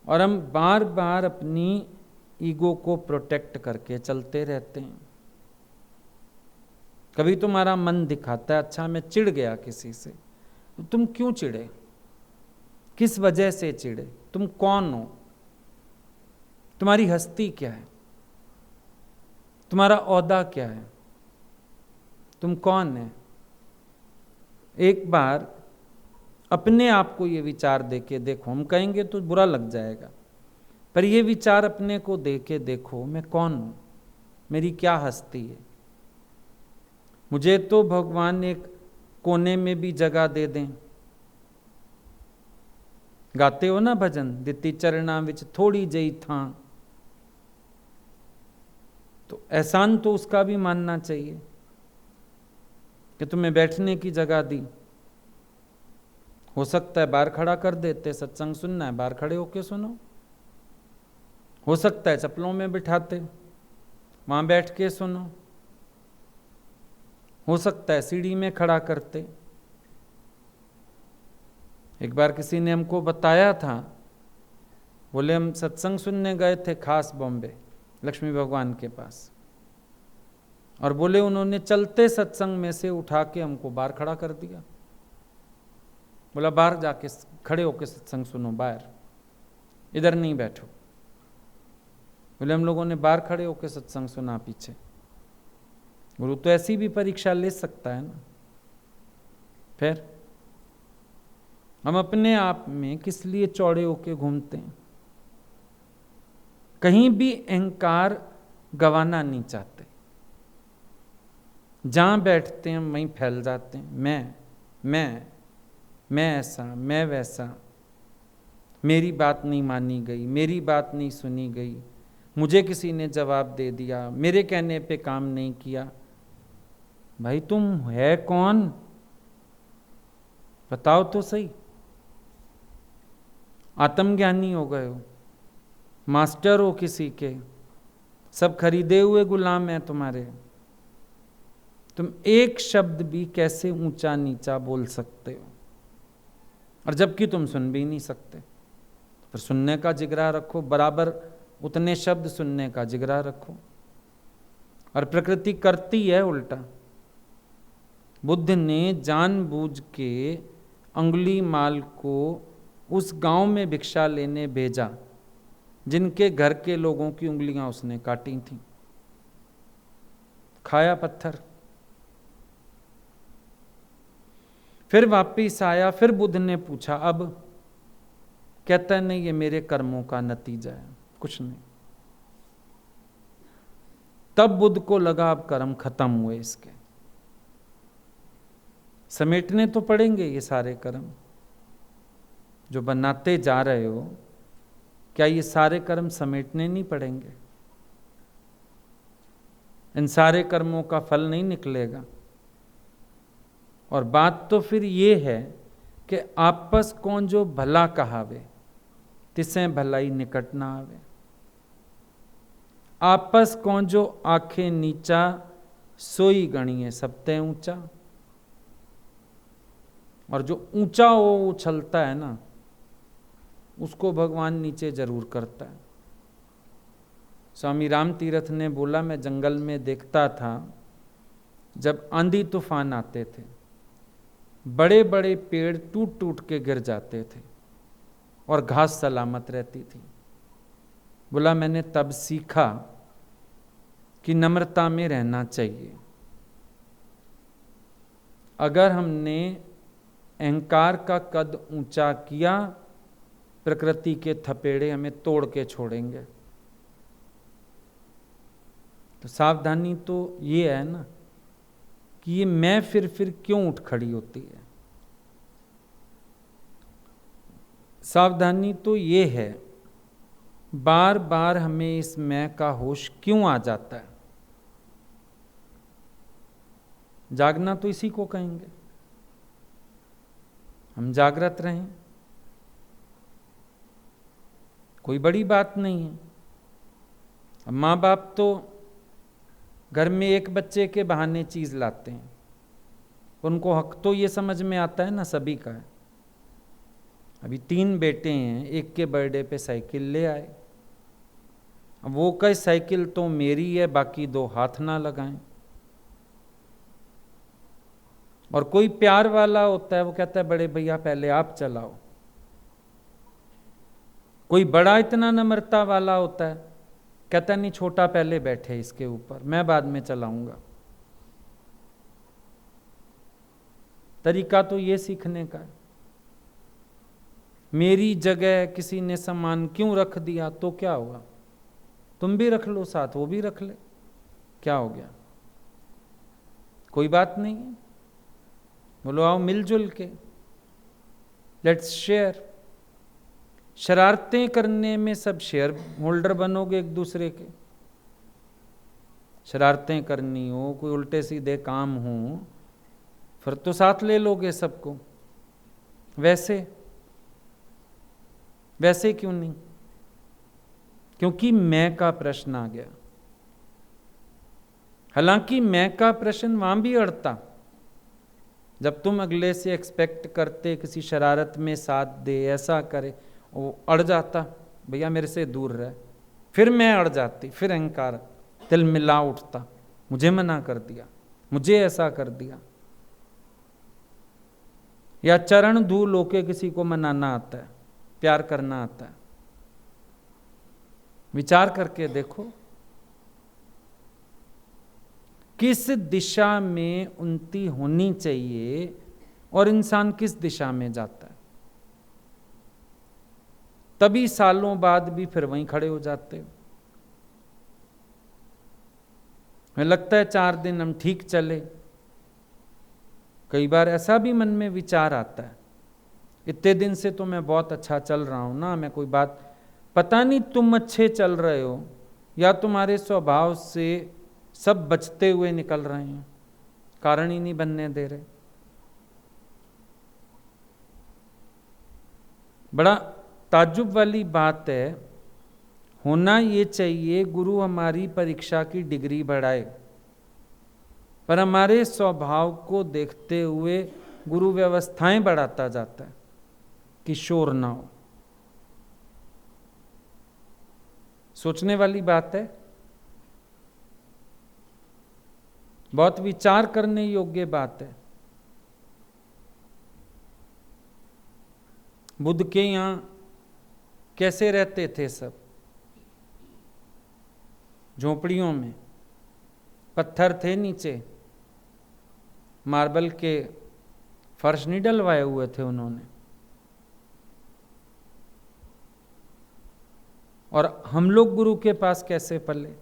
[SPEAKER 1] और हम बार बार अपनी ईगो को प्रोटेक्ट करके चलते रहते हैं। कभी तुम्हारा मन दिखाता है अच्छा मैं चिढ़ गया किसी से, तो तुम क्यों चिढ़े, किस वजह से चिढ़े, तुम कौन हो, तुम्हारी हस्ती क्या है, तुम्हारा ओहदा क्या है, तुम कौन है? एक बार अपने आप को ये विचार देके देखो। हम कहेंगे तो बुरा लग जाएगा, पर ये विचार अपने को देके देखो, मैं कौन हूं, मेरी क्या हस्ती है। मुझे तो भगवान एक कोने में भी जगह दे दें। गाते हो ना भजन, दिती चरणा विच थोड़ी जई थां, तो एहसान तो उसका भी मानना चाहिए कि तुम्हें बैठने की जगह दी। हो सकता है बाहर खड़ा कर देते, सत्संग सुनना है बाहर खड़े होके सुनो। हो सकता है चप्पलों में बिठाते, वहां बैठ के सुनो। हो सकता है सीढ़ी में खड़ा करते। एक बार किसी ने हमको बताया था, बोले हम सत्संग सुनने गए थे खास बॉम्बे, लक्ष्मी भगवान के पास, और बोले उन्होंने चलते सत्संग में से उठा के हमको बाहर खड़ा कर दिया। बोला बाहर जाके खड़े होके सत्संग सुनो, बाहर, इधर नहीं बैठो। बोले हम लोगों ने बाहर खड़े होके सत्संग सुना पीछे। गुरु तो ऐसी भी परीक्षा ले सकता है ना। फिर हम अपने आप में किस लिए चौड़े होके घूमते हैं? कहीं भी अहंकार गंवाना नहीं चाहते। जहाँ बैठते हैं वहीं फैल जाते हैं। मैं ऐसा, मैं वैसा, मेरी बात नहीं मानी गई, मेरी बात नहीं सुनी गई, मुझे किसी ने जवाब दे दिया, मेरे कहने पे काम नहीं किया। भाई तुम है कौन? बताओ तो सही। आत्मज्ञानी हो गए हो, मास्टर हो किसी के, सब खरीदे हुए गुलाम हैं तुम्हारे। तुम एक शब्द भी कैसे ऊंचा नीचा बोल सकते हो? और जबकि तुम सुन भी नहीं सकते। फिर सुनने का जिगरा रखो, बराबर उतने शब्द सुनने का जिगरा रखो। और प्रकृति करती है उल्टा। बुद्ध ने जानबूझ के अंगुलीमाल को उस गांव में भिक्षा लेने भेजा जिनके घर के लोगों की उंगलियां उसने काटी थीं। खाया पत्थर। फिर वापिस आया, फिर बुद्ध ने पूछा अब? कहता है नहीं, ये मेरे कर्मों का नतीजा है, कुछ नहीं। तब बुद्ध को लगा अब कर्म खत्म हुए इसके, समेटने तो पड़ेंगे ये सारे कर्म जो बनाते जा रहे हो। क्या ये सारे कर्म समेटने नहीं पड़ेंगे? इन सारे कर्मों का फल नहीं निकलेगा। और बात तो फिर ये है कि आपस कौन जो भला कहावे, तिसे भलाई निकट ना आवे। आपस कौन जो आंखें नीचा, सोई गणिए सबते ऊंचा। और जो ऊंचा हो उछलता है ना, उसको भगवान नीचे जरूर करता है। स्वामी राम तीर्थ ने बोला, मैं जंगल में देखता था जब आंधी तूफान आते थे, बड़े बड़े पेड़ टूट टूट के गिर जाते थे और घास सलामत रहती थी। बोला मैंने तब सीखा कि नम्रता में रहना चाहिए। अगर हमने अहंकार का कद ऊंचा किया, प्रकृति के थपेड़े हमें तोड़ के छोड़ेंगे। तो सावधानी तो ये है ना कि ये मैं फिर क्यों उठ खड़ी होती है। सावधानी तो ये है बार बार हमें इस मैं का होश क्यों आ जाता है। जागना तो इसी को कहेंगे, हम जागृत रहें, कोई बड़ी बात नहीं है। अब माँ बाप तो घर में एक बच्चे के बहाने चीज लाते हैं, उनको हक तो ये समझ में आता है ना सभी का है। अभी 3 बेटे हैं, एक के बर्थडे पे साइकिल ले आए। अब वो कहे साइकिल तो मेरी है, बाकी 2 हाथ ना लगाएं। और कोई प्यार वाला होता है, वो कहता है बड़े भैया पहले आप चलाओ। कोई बड़ा इतना नम्रता वाला होता है, कहता नहीं छोटा पहले बैठे इसके ऊपर, मैं बाद में चलाऊंगा। तरीका तो ये सीखने का है। मेरी जगह किसी ने सामान क्यों रख दिया तो क्या होगा? तुम भी रख लो साथ, वो भी रख ले, क्या हो गया? कोई बात नहीं है। बोलो आओ मिलजुल के, लेट्स शेयर। शरारतें करने में सब शेयर होल्डर बनोगे एक दूसरे के। शरारतें करनी हो, कोई उल्टे सीधे काम हो, फिर तो साथ ले लोगे सबको। वैसे क्यों नहीं? क्योंकि मैं का प्रश्न आ गया। हालांकि मैं का प्रश्न वहां भी अड़ता जब तुम अगले से एक्सपेक्ट करते किसी शरारत में साथ दे, ऐसा करे, वो अड़ जाता, भैया मेरे से दूर रहे। फिर मैं अड़ जाती, फिर अहंकार तिल मिला उठता, मुझे मना कर दिया, मुझे ऐसा कर दिया। या चरण धूल होके किसी को मनाना आता है, प्यार करना आता है। विचार करके देखो किस दिशा में उन्नति होनी चाहिए और इंसान किस दिशा में जाता है। तभी सालों बाद भी फिर वहीं खड़े हो जाते हो। हमें लगता है 4 दिन हम ठीक चले, कई बार ऐसा भी मन में विचार आता है, इतने दिन से तो मैं बहुत अच्छा चल रहा हूं ना, मैं कोई बात, पता नहीं तुम अच्छे चल रहे हो या तुम्हारे स्वभाव से सब बचते हुए निकल रहे हैं, कारण ही नहीं बनने दे रहे। बड़ा ताज्जुब वाली बात है, होना ये चाहिए गुरु हमारी परीक्षा की डिग्री बढ़ाए, पर हमारे स्वभाव को देखते हुए गुरु व्यवस्थाएं बढ़ाता जाता है कि शोर ना हो। सोचने वाली बात है, बहुत विचार करने योग्य बात है। बुद्ध के यहां कैसे रहते थे सब? झोपड़ियों में, पत्थर थे नीचे, मार्बल के फर्श नहीं डलवाए हुए थे उन्होंने। और हम लोग गुरु के पास कैसे पले?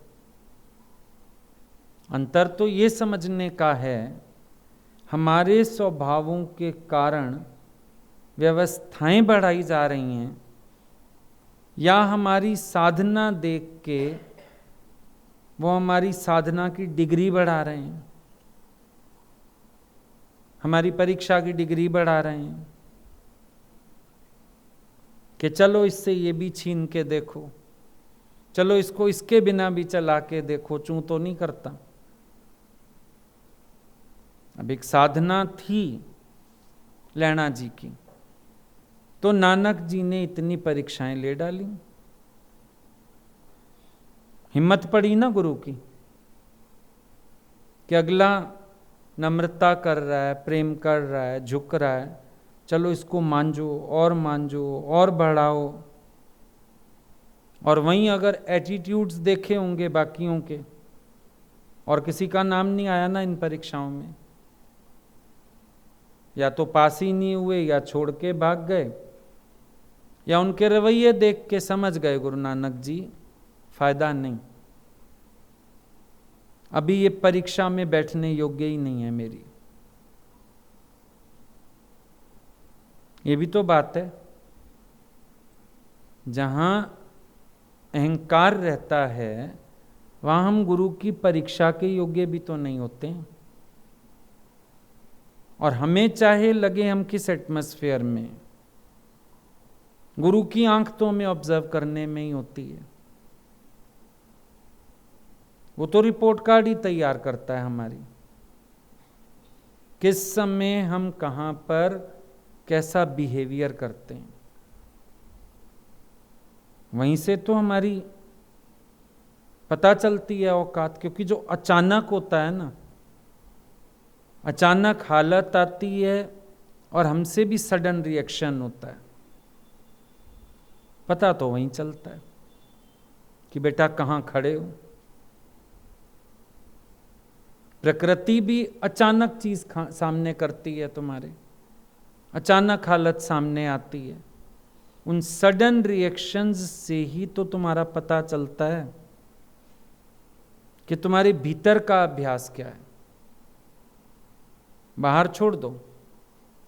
[SPEAKER 1] अंतर तो ये समझने का है, हमारे स्वभावों के कारण व्यवस्थाएं बढ़ाई जा रही हैं या हमारी साधना देख के वो हमारी साधना की डिग्री बढ़ा रहे हैं, हमारी परीक्षा की डिग्री बढ़ा रहे हैं कि चलो इससे ये भी छीन के देखो, चलो इसको इसके बिना भी चला के देखो, चूं तो नहीं करता। अब एक साधना थी लैणा जी की, तो नानक जी ने इतनी परीक्षाएं ले डाली, हिम्मत पड़ी ना गुरु की कि अगला नम्रता कर रहा है, प्रेम कर रहा है, झुक रहा है, चलो इसको मांझो और बढ़ाओ। और वहीं अगर एटीट्यूड्स देखे होंगे बाकियों के, और किसी का नाम नहीं आया ना इन परीक्षाओं में, या तो पास ही नहीं हुए या छोड़ के भाग गए, या उनके रवैये देख के समझ गए गुरु नानक जी फायदा नहीं, अभी ये परीक्षा में बैठने योग्य ही नहीं है मेरी। ये भी तो बात है, जहां अहंकार रहता है वहां हम गुरु की परीक्षा के योग्य भी तो नहीं होते हैं। और हमें चाहे लगे हम किस एटमॉस्फेयर में, गुरु की आंख तो हमें ऑब्जर्व करने में ही होती है, वो तो रिपोर्ट कार्ड ही तैयार करता है हमारी, किस समय हम कहां पर कैसा बिहेवियर करते हैं। वहीं से तो हमारी पता चलती है औकात, क्योंकि जो अचानक होता है ना, अचानक हालत आती है और हमसे भी सडन रिएक्शन होता है, पता तो वहीं चलता है कि बेटा कहां खड़े हो। प्रकृति भी अचानक चीज सामने करती है तुम्हारे, अचानक हालत सामने आती है, उन सडन रिएक्शंस से ही तो तुम्हारा पता चलता है कि तुम्हारे भीतर का अभ्यास क्या है। बाहर छोड़ दो,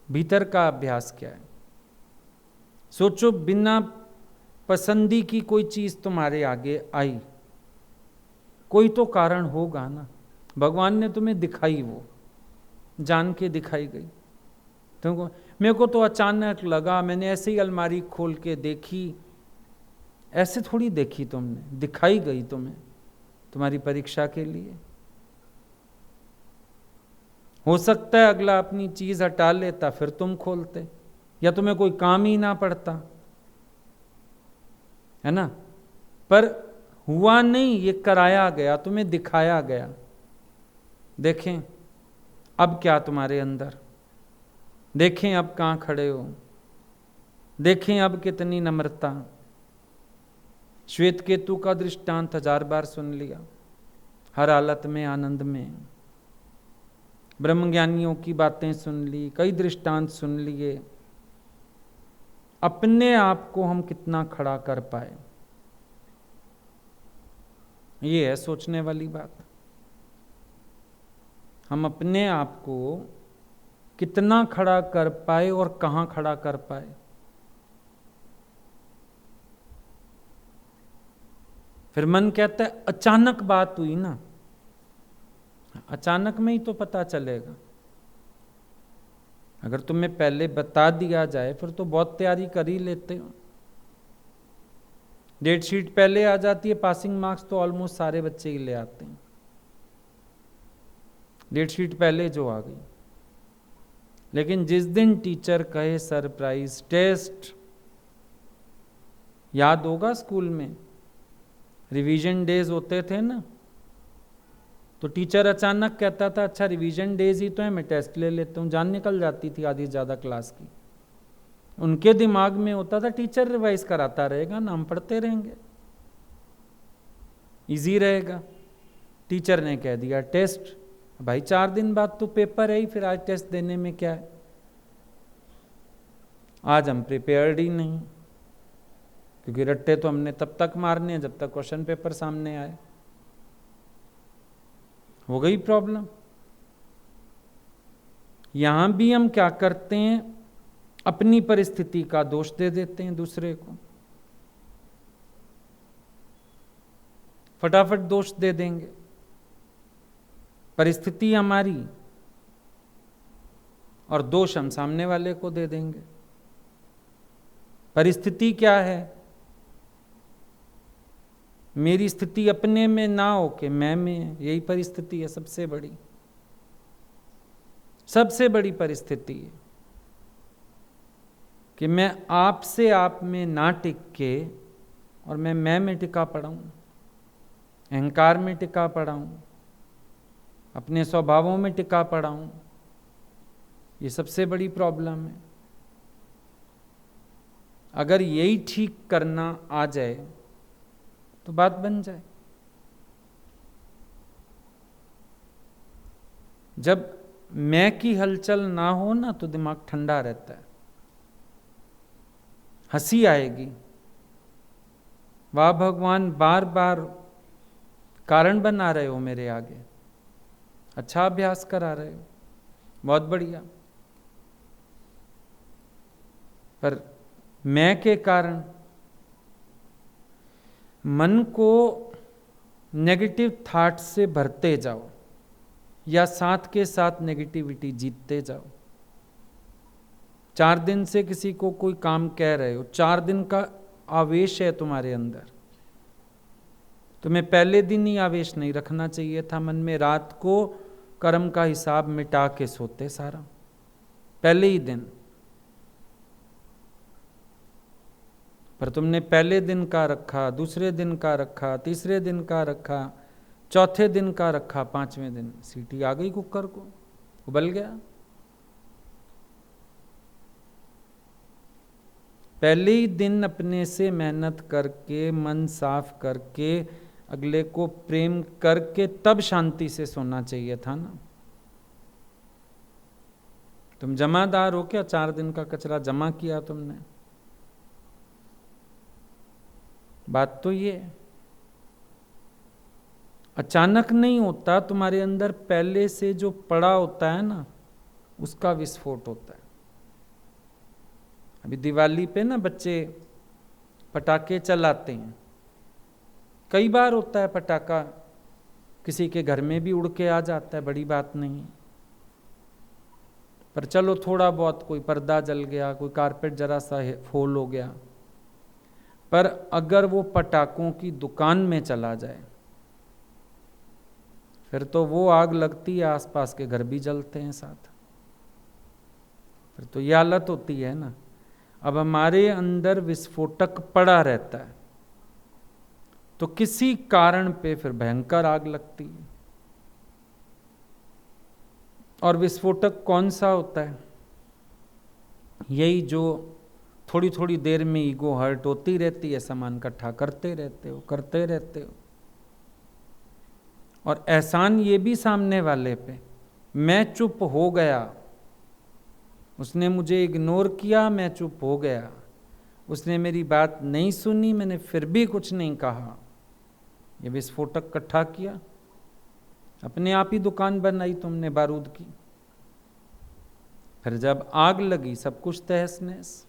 [SPEAKER 1] भीतर का अभ्यास क्या है। सोचो, बिना पसंदी की कोई चीज तुम्हारे आगे आई, कोई तो कारण होगा ना, भगवान ने तुम्हें दिखाई, वो जान के दिखाई गई तुमको। मेरे को तो अचानक लगा, मैंने ऐसे ही अलमारी खोल के देखी, ऐसे थोड़ी देखी तुमने, दिखाई गई तुम्हें तुम्हारी परीक्षा के लिए। हो सकता है अगला अपनी चीज हटा लेता, फिर तुम खोलते, या तुम्हें कोई काम ही ना पड़ता, है ना। पर हुआ नहीं, ये कराया गया, तुम्हें दिखाया गया। देखें अब क्या तुम्हारे अंदर, देखें अब कहां खड़े हो, देखें अब कितनी नम्रता। श्वेत केतु का दृष्टांत 1000 बार सुन लिया, हर हालत में आनंद में। ब्रह्मज्ञानियों की बातें सुन ली, कई दृष्टांत सुन लिए, अपने आप को हम कितना खड़ा कर पाए, ये है सोचने वाली बात। हम अपने आप को कितना खड़ा कर पाए और कहां खड़ा कर पाए। फिर मन कहता है अचानक बात हुई ना, अचानक में ही तो पता चलेगा। अगर तुम्हें पहले बता दिया जाए फिर तो बहुत तैयारी कर ही लेते हो। डेट शीट पहले आ जाती है, पासिंग मार्क्स तो ऑलमोस्ट सारे बच्चे ही ले आते हैं, डेट शीट पहले जो आ गई। लेकिन जिस दिन टीचर कहे सरप्राइज टेस्ट, याद होगा स्कूल में रिवीजन डेज होते थे ना, तो टीचर अचानक कहता था अच्छा रिवीजन डेज ही तो है, मैं टेस्ट ले लेता हूँ। जान निकल जाती थी आधी ज़्यादा क्लास की। उनके दिमाग में होता था टीचर रिवाइज कराता रहेगा, नाम पढ़ते रहेंगे, इजी रहेगा। टीचर ने कह दिया टेस्ट, भाई 4 दिन बाद तो पेपर है ही, फिर आज टेस्ट देने में क्या है। आज हम प्रिपेयर्ड ही नहीं, क्योंकि रट्टे तो हमने तब तक मारने हैं जब तक क्वेश्चन पेपर सामने आए। हो गई प्रॉब्लम। यहां भी हम क्या करते हैं, अपनी परिस्थिति का दोष दे देते हैं दूसरे को, फटाफट दोष दे देंगे। परिस्थिति हमारी और दोष हम सामने वाले को दे देंगे। परिस्थिति क्या है, मेरी स्थिति अपने में ना हो के मैं में है, यही परिस्थिति है सबसे बड़ी, सबसे बड़ी परिस्थिति है कि मैं आपसे आप में ना टिक के और मैं में टिका पड़ा हूं, अहंकार में टिका पड़ा हूं, अपने स्वभावों में टिका पड़ा हूं। ये सबसे बड़ी प्रॉब्लम है। अगर यही ठीक करना आ जाए तो बात बन जाए। जब मैं की हलचल ना हो ना तो दिमाग ठंडा रहता है, हंसी आएगी। वाह भगवान, बार बार कारण बना रहे हो मेरे आगे, अच्छा अभ्यास करा रहे हो, बहुत बढ़िया। पर मैं के कारण मन को नेगेटिव थॉट से भरते जाओ या साथ के साथ नेगेटिविटी जीतते जाओ। 4 दिन से किसी को कोई काम कह रहे हो, 4 दिन का आवेश है तुम्हारे अंदर, तुम्हें पहले दिन ही आवेश नहीं रखना चाहिए था मन में। रात को कर्म का हिसाब मिटा के सोते सारा, पहले ही दिन। पर तुमने पहले दिन का रखा, दूसरे दिन का रखा, तीसरे दिन का रखा, चौथे दिन का रखा, 5वें दिन सीटी आ गई कुकर को, उबल गया। पहले ही दिन अपने से मेहनत करके, मन साफ करके, अगले को प्रेम करके तब शांति से सोना चाहिए था ना। तुम जमादार हो क्या, 4 दिन का कचरा जमा किया तुमने। बात तो ये अचानक नहीं होता, तुम्हारे अंदर पहले से जो पड़ा होता है ना उसका विस्फोट होता है। अभी दिवाली पे ना बच्चे पटाखे चलाते हैं, कई बार होता है पटाखा किसी के घर में भी उड़ के आ जाता है, बड़ी बात नहीं। पर चलो थोड़ा बहुत कोई पर्दा जल गया, कोई कारपेट जरा सा फोल हो गया। पर अगर वो पटाखों की दुकान में चला जाए फिर तो वो आग लगती है, आसपास के घर भी जलते हैं साथ। फिर तो ये हालत होती है ना। अब हमारे अंदर विस्फोटक पड़ा रहता है तो किसी कारण पे फिर भयंकर आग लगती है। और विस्फोटक कौन सा होता है, यही जो थोड़ी थोड़ी देर में ईगो हर्ट होती रहती है, सामान इकट्ठा करते रहते हो। और एहसान ये भी सामने वाले पे, मैं चुप हो गया, उसने मुझे इग्नोर किया, मैं चुप हो गया, उसने मेरी बात नहीं सुनी, मैंने फिर भी कुछ नहीं कहा, ये विस्फोटक इकट्ठा किया। अपने आप ही दुकान बनाई तुमने बारूद की। फिर जब आग लगी सब कुछ तहस नहस।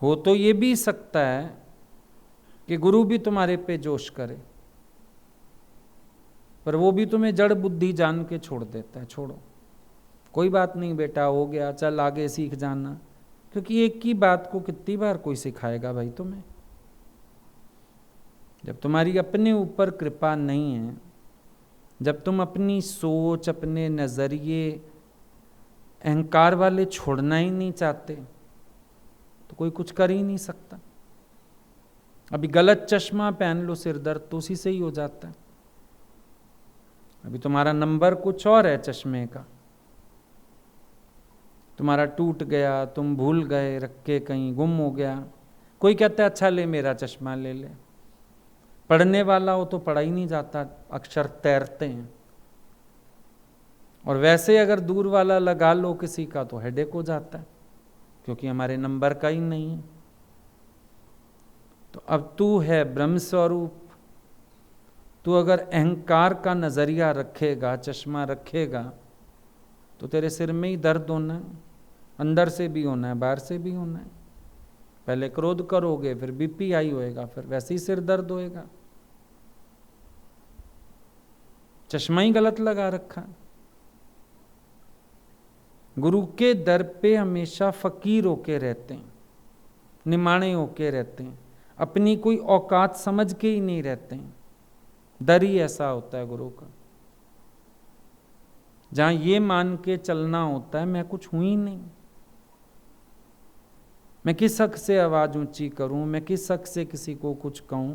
[SPEAKER 1] हो तो ये भी सकता है कि गुरु भी तुम्हारे पे जोश करे, पर वो भी तुम्हें जड़ बुद्धि जान के छोड़ देता है, छोड़ो कोई बात नहीं बेटा, हो गया, चल आगे सीख जाना। क्योंकि एक ही बात को कितनी बार कोई सिखाएगा भाई तुम्हें। जब तुम्हारी अपने ऊपर कृपा नहीं है, जब तुम अपनी सोच, अपने नजरिए अहंकार वाले छोड़ना ही नहीं चाहते, तो कोई कुछ कर ही नहीं सकता। अभी गलत चश्मा पहन लो, सिर दर्द तो उसी से ही हो जाता है। अभी तुम्हारा नंबर कुछ और है चश्मे का, तुम्हारा टूट गया, तुम भूल गए रख के, कहीं गुम हो गया। कोई कहता है अच्छा ले मेरा चश्मा ले ले। पढ़ने वाला हो तो पढ़ा ही नहीं जाता, अक्षर तैरते हैं। और वैसे अगर दूर वाला लगा लो किसी का तो हेडेक हो जाता है, क्योंकि हमारे नंबर का ही नहीं है। तो अब तू है ब्रह्म स्वरूप, तू अगर अहंकार का नजरिया रखेगा, चश्मा रखेगा, तो तेरे सिर में ही दर्द होना है, अंदर से भी होना है, बाहर से भी होना है। पहले क्रोध करोगे, फिर बीपी हाई होएगा, फिर वैसे ही सिर दर्द होएगा। चश्मा ही गलत लगा रखा। गुरु के दर पे हमेशा फकीर होके रहते हैं, निमाणे होके रहते हैं, अपनी कोई औकात समझ के ही नहीं रहते हैं। दर ही ऐसा होता है गुरु का, जहां ये मान के चलना होता है मैं कुछ हूं ही नहीं, मैं किस हक से आवाज ऊंची करूं, मैं किस हक से किसी को कुछ कहूं।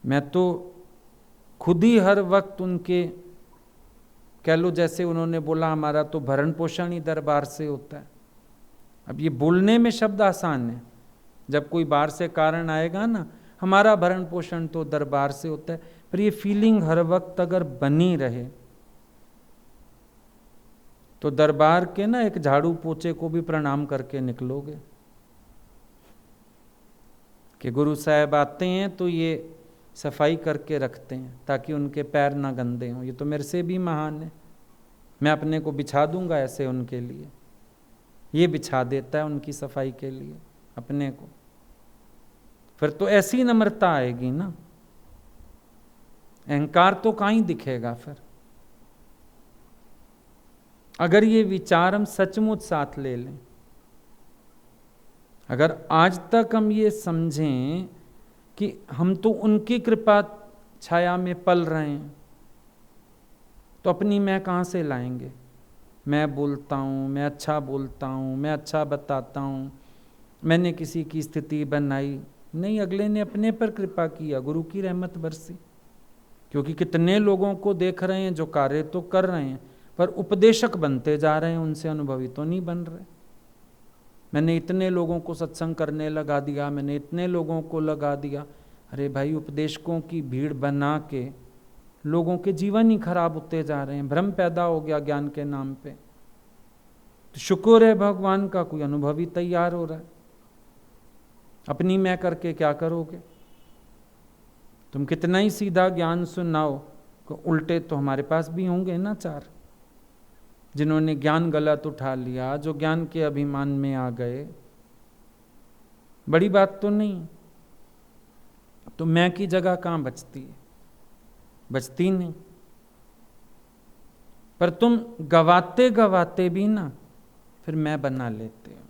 [SPEAKER 1] मैं तो खुद ही हर वक्त उनके, कह लो जैसे उन्होंने बोला हमारा तो भरण पोषण ही दरबार से होता है। अब ये बोलने में शब्द आसान है, जब कोई बाहर से कारण आएगा ना, हमारा भरण पोषण तो दरबार से होता है, पर ये फीलिंग हर वक्त अगर बनी रहे तो दरबार के ना एक झाड़ू पोछे को भी प्रणाम करके निकलोगे कि गुरु साहब आते हैं तो ये सफाई करके रखते हैं ताकि उनके पैर ना गंदे हों। ये तो मेरे से भी महान है, मैं अपने को बिछा दूंगा ऐसे उनके लिए, ये बिछा देता है उनकी सफाई के लिए अपने को। फिर तो ऐसी नम्रता आएगी ना, अहंकार तो कहीं दिखेगा। फिर अगर ये विचार हम सचमुच साथ ले लें, अगर आज तक हम ये समझें कि हम तो उनकी कृपा छाया में पल रहे हैं, तो अपनी मैं कहाँ से लाएंगे। मैं बोलता हूँ, मैं अच्छा बोलता हूँ, मैं अच्छा बताता हूँ, मैंने किसी की स्थिति बनाई नहीं, अगले ने अपने पर कृपा किया, गुरु की रहमत बरसी। क्योंकि कितने लोगों को देख रहे हैं जो कार्य तो कर रहे हैं पर उपदेशक बनते जा रहे हैं, उनसे अनुभवी तो नहीं बन रहे। मैंने इतने लोगों को सत्संग करने लगा दिया, मैंने इतने लोगों को लगा दिया। अरे भाई, उपदेशकों की भीड़ बना के लोगों के जीवन ही खराब होते जा रहे हैं, भ्रम पैदा हो गया ज्ञान के नाम पे। तो शुक्र है भगवान का, कोई अनुभवी तैयार हो रहा है। अपनी मैं करके क्या करोगे। तुम कितना ही सीधा ज्ञान सुनाओ, उल्टे तो हमारे पास भी होंगे ना चार, जिन्होंने ज्ञान गलत उठा लिया, जो ज्ञान के अभिमान में आ गए। बड़ी बात तो नहीं, तो मैं की जगह कहां बचती है, बचती नहीं। पर तुम गवाते गवाते भी ना फिर मैं बना लेते हो,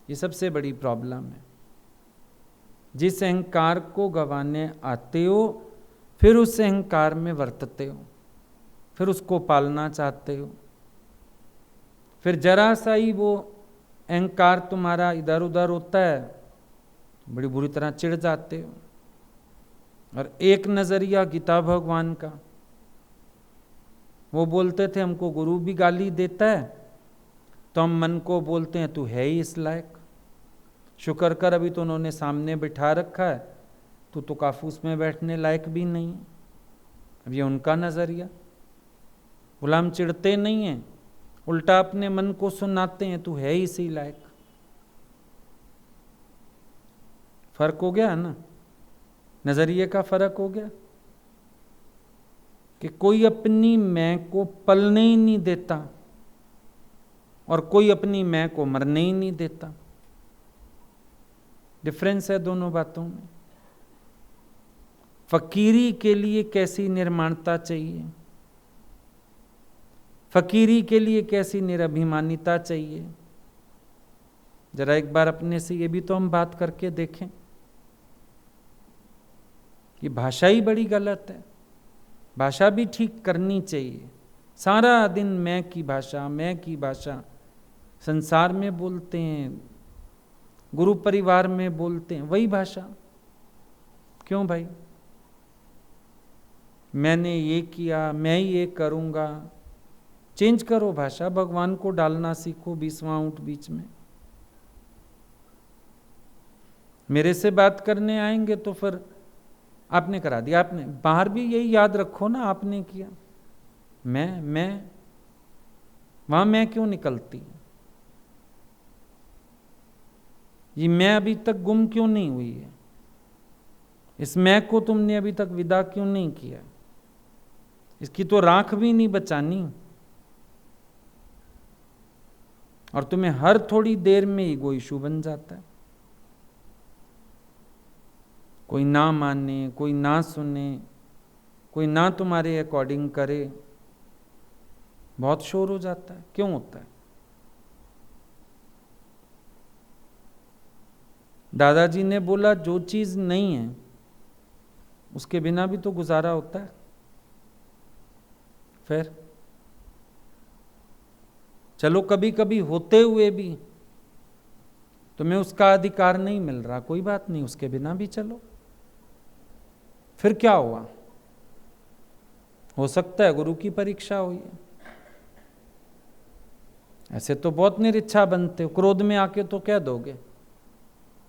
[SPEAKER 1] ये सबसे बड़ी प्रॉब्लम है। जिस अहंकार को गवाने आते हो फिर उस अहंकार में वर्तते हो, फिर उसको पालना चाहते हो। फिर जरा सा ही वो अहंकार तुम्हारा इधर उधर होता है, बड़ी बुरी तरह चिढ़ जाते हो। और एक नजरिया गीता भगवान का, वो बोलते थे हमको गुरु भी गाली देता है तो हम मन को बोलते हैं तू है ही इस लायक, शुक्र कर अभी तो उन्होंने सामने बिठा रखा है, तू तो काफूस में बैठने लायक भी नहीं है। अब ये उनका नजरिया। गुलाम चिढ़ते नहीं हैं, उल्टा अपने मन को सुनाते हैं तू है ही इसी लायक। फर्क हो गया है ना, नजरिए का फर्क हो गया कि कोई अपनी मैं को पलने ही नहीं देता और कोई अपनी मैं को मरने ही नहीं देता। डिफरेंस है दोनों बातों में। फकीरी के लिए कैसी निर्माणता चाहिए, फकीरी के लिए कैसी निरभिमानिता चाहिए, जरा एक बार अपने से ये भी तो हम बात करके देखें कि भाषा ही बड़ी गलत है। भाषा भी ठीक करनी चाहिए। सारा दिन मैं की भाषा संसार में बोलते हैं, गुरु परिवार में बोलते हैं, वही भाषा। क्यों भाई? मैंने ये किया, मैं ये करूंगा। चेंज करो भाषा, भगवान को डालना सीखो 20वां ऊंट बीच में। मेरे से बात करने आएंगे तो फिर आपने करा दिया, आपने। बाहर भी यही याद रखो ना, आपने किया। मैं वहां मैं क्यों निकलती? ये मैं अभी तक गुम क्यों नहीं हुई है? इस मैं को तुमने अभी तक विदा क्यों नहीं किया? इसकी तो राख भी नहीं बचानी। और तुम्हें हर थोड़ी देर में ईगो इशू बन जाता है। कोई ना माने, कोई ना सुने, कोई ना तुम्हारे अकॉर्डिंग करे, बहुत शोर हो जाता है। क्यों होता है? दादाजी ने बोला जो चीज नहीं है उसके बिना भी तो गुजारा होता है। फिर चलो कभी कभी होते हुए भी तुम्हें उसका अधिकार नहीं मिल रहा, कोई बात नहीं, उसके बिना भी चलो। फिर क्या हुआ? हो सकता है गुरु की परीक्षा हुई है। ऐसे तो बहुत निरीच्छा बनते हो, क्रोध में आके तो कह दोगे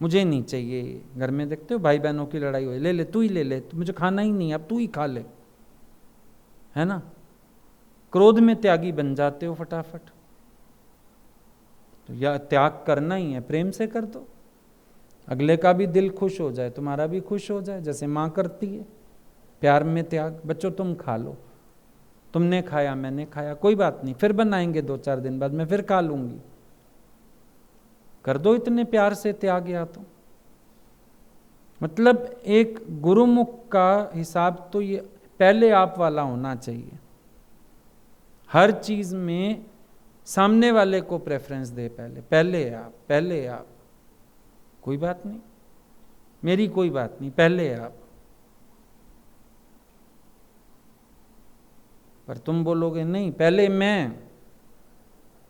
[SPEAKER 1] मुझे नहीं चाहिए। घर में देखते हो भाई बहनों की लड़ाई हुई, ले ले तू ही ले ले, मुझे खाना ही नहीं, अब तू ही खा ले, है ना? क्रोध में त्यागी बन जाते हो फटाफट। तो या त्याग करना ही है, प्रेम से कर दो, अगले का भी दिल खुश हो जाए, तुम्हारा भी खुश हो जाए, जैसे माँ करती है प्यार में त्याग। बच्चों तुम खा लो, तुमने खाया मैंने खाया, कोई बात नहीं, फिर बनाएंगे 2-4 दिन बाद, मैं फिर खा लूंगी। कर दो इतने प्यार से त्याग। या तो मतलब एक गुरुमुख का हिसाब तो ये पहले आप वाला होना चाहिए। हर चीज में सामने वाले को प्रेफरेंस दे, पहले आप। कोई बात नहीं, मेरी कोई बात नहीं, पहले आप। पर तुम बोलोगे नहीं, पहले मैं,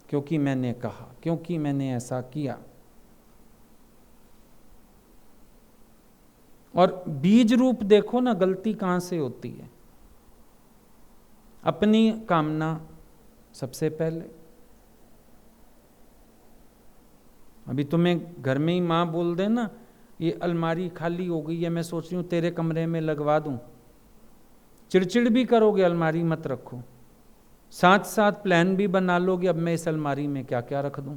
[SPEAKER 1] क्योंकि मैंने कहा, क्योंकि मैंने ऐसा किया। और बीज रूप देखो ना, गलती कहां से होती है? अपनी कामना सबसे पहले। अभी तुम्हें घर में ही माँ बोल दे ना, ये अलमारी खाली हो गई है, मैं सोच रही हूँ तेरे कमरे में लगवा दूं, चिड़चिड़ भी करोगे, अलमारी मत रखो। साथ साथ प्लान भी बना लोगे, अब मैं इस अलमारी में क्या क्या रख दूं।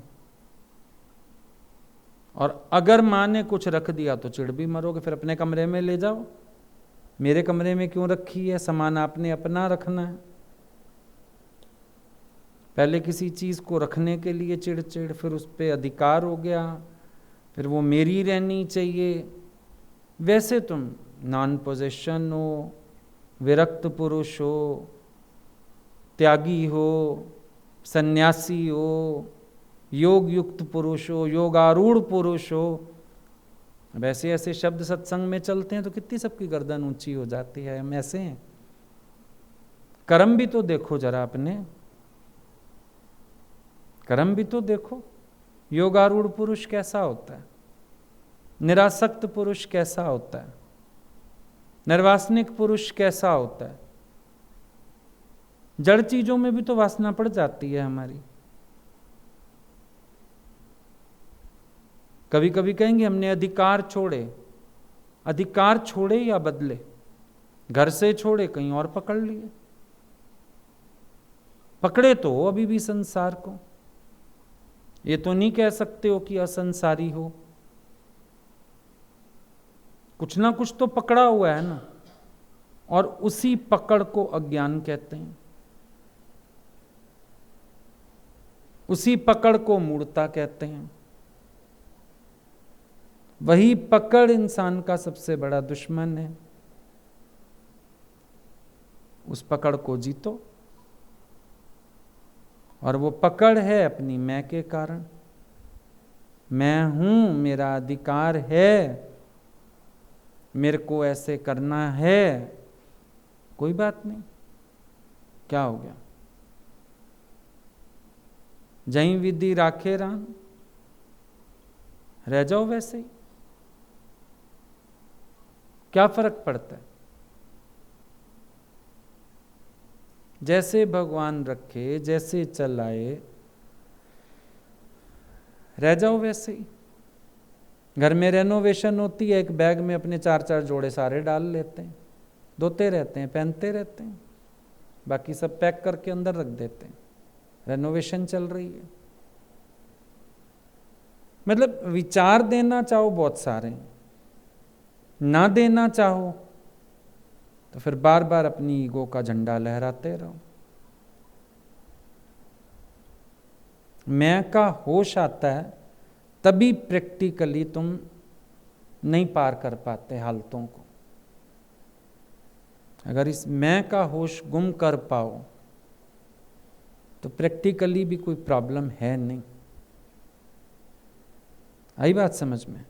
[SPEAKER 1] और अगर माँ ने कुछ रख दिया तो चिढ़ भी मरोगे, फिर अपने कमरे में ले जाओ। मेरे कमरे में क्यों रखी है? सामान आपने अपना रखना है। पहले किसी चीज को रखने के लिए चिड़चिड़, फिर उस पर अधिकार हो गया, फिर वो मेरी रहनी चाहिए। वैसे तुम नॉन पोजेशन हो, विरक्त पुरुष हो, त्यागी हो, सन्यासी हो, योग युक्त पुरुष हो, योगारूढ़ पुरुष हो। अब ऐसे ऐसे शब्द सत्संग में चलते हैं तो कितनी सबकी गर्दन ऊंची हो जाती है। हम ऐसे हैं। कर्म भी तो देखो जरा अपने, कर्म भी तो देखो। योगारूढ़ पुरुष कैसा होता है? निरासक्त पुरुष कैसा होता है? निर्वासनिक पुरुष कैसा होता है? जड़ चीजों में भी तो वासना पड़ जाती है हमारी। कभी कभी कहेंगे हमने अधिकार छोड़े। अधिकार छोड़े या बदले? घर से छोड़े, कहीं और पकड़ लिए। पकड़े तो हो अभी भी संसार को। ये तो नहीं कह सकते हो कि असंसारी हो। कुछ ना कुछ तो पकड़ा हुआ है ना, और उसी पकड़ को अज्ञान कहते हैं, उसी पकड़ को मूढ़ता कहते हैं। वही पकड़ इंसान का सबसे बड़ा दुश्मन है। उस पकड़ को जीतो, और वो पकड़ है अपनी मैं के कारण। मैं हूं, मेरा अधिकार है, मेरे को ऐसे करना है, कोई बात नहीं, क्या हो गया, जहीं विधि राखे राम, रह जाओ वैसे ही, क्या फर्क पड़ता है। जैसे भगवान रखे, जैसे चलाए, रह जाओ वैसे ही। घर में रेनोवेशन होती है, एक बैग में अपने 4-4 जोड़े सारे डाल लेते हैं, धोते रहते हैं, पहनते रहते हैं, बाकी सब पैक करके अंदर रख देते हैं। रेनोवेशन चल रही है। मतलब विचार देना चाहो बहुत सारे, ना देना चाहो तो फिर बार बार अपनी ईगो का झंडा लहराते रहो। मैं का होश आता है तभी प्रैक्टिकली तुम नहीं पार कर पाते हालतों को। अगर इस मैं का होश गुम कर पाओ तो प्रैक्टिकली भी कोई प्रॉब्लम है नहीं। आई बात समझ में?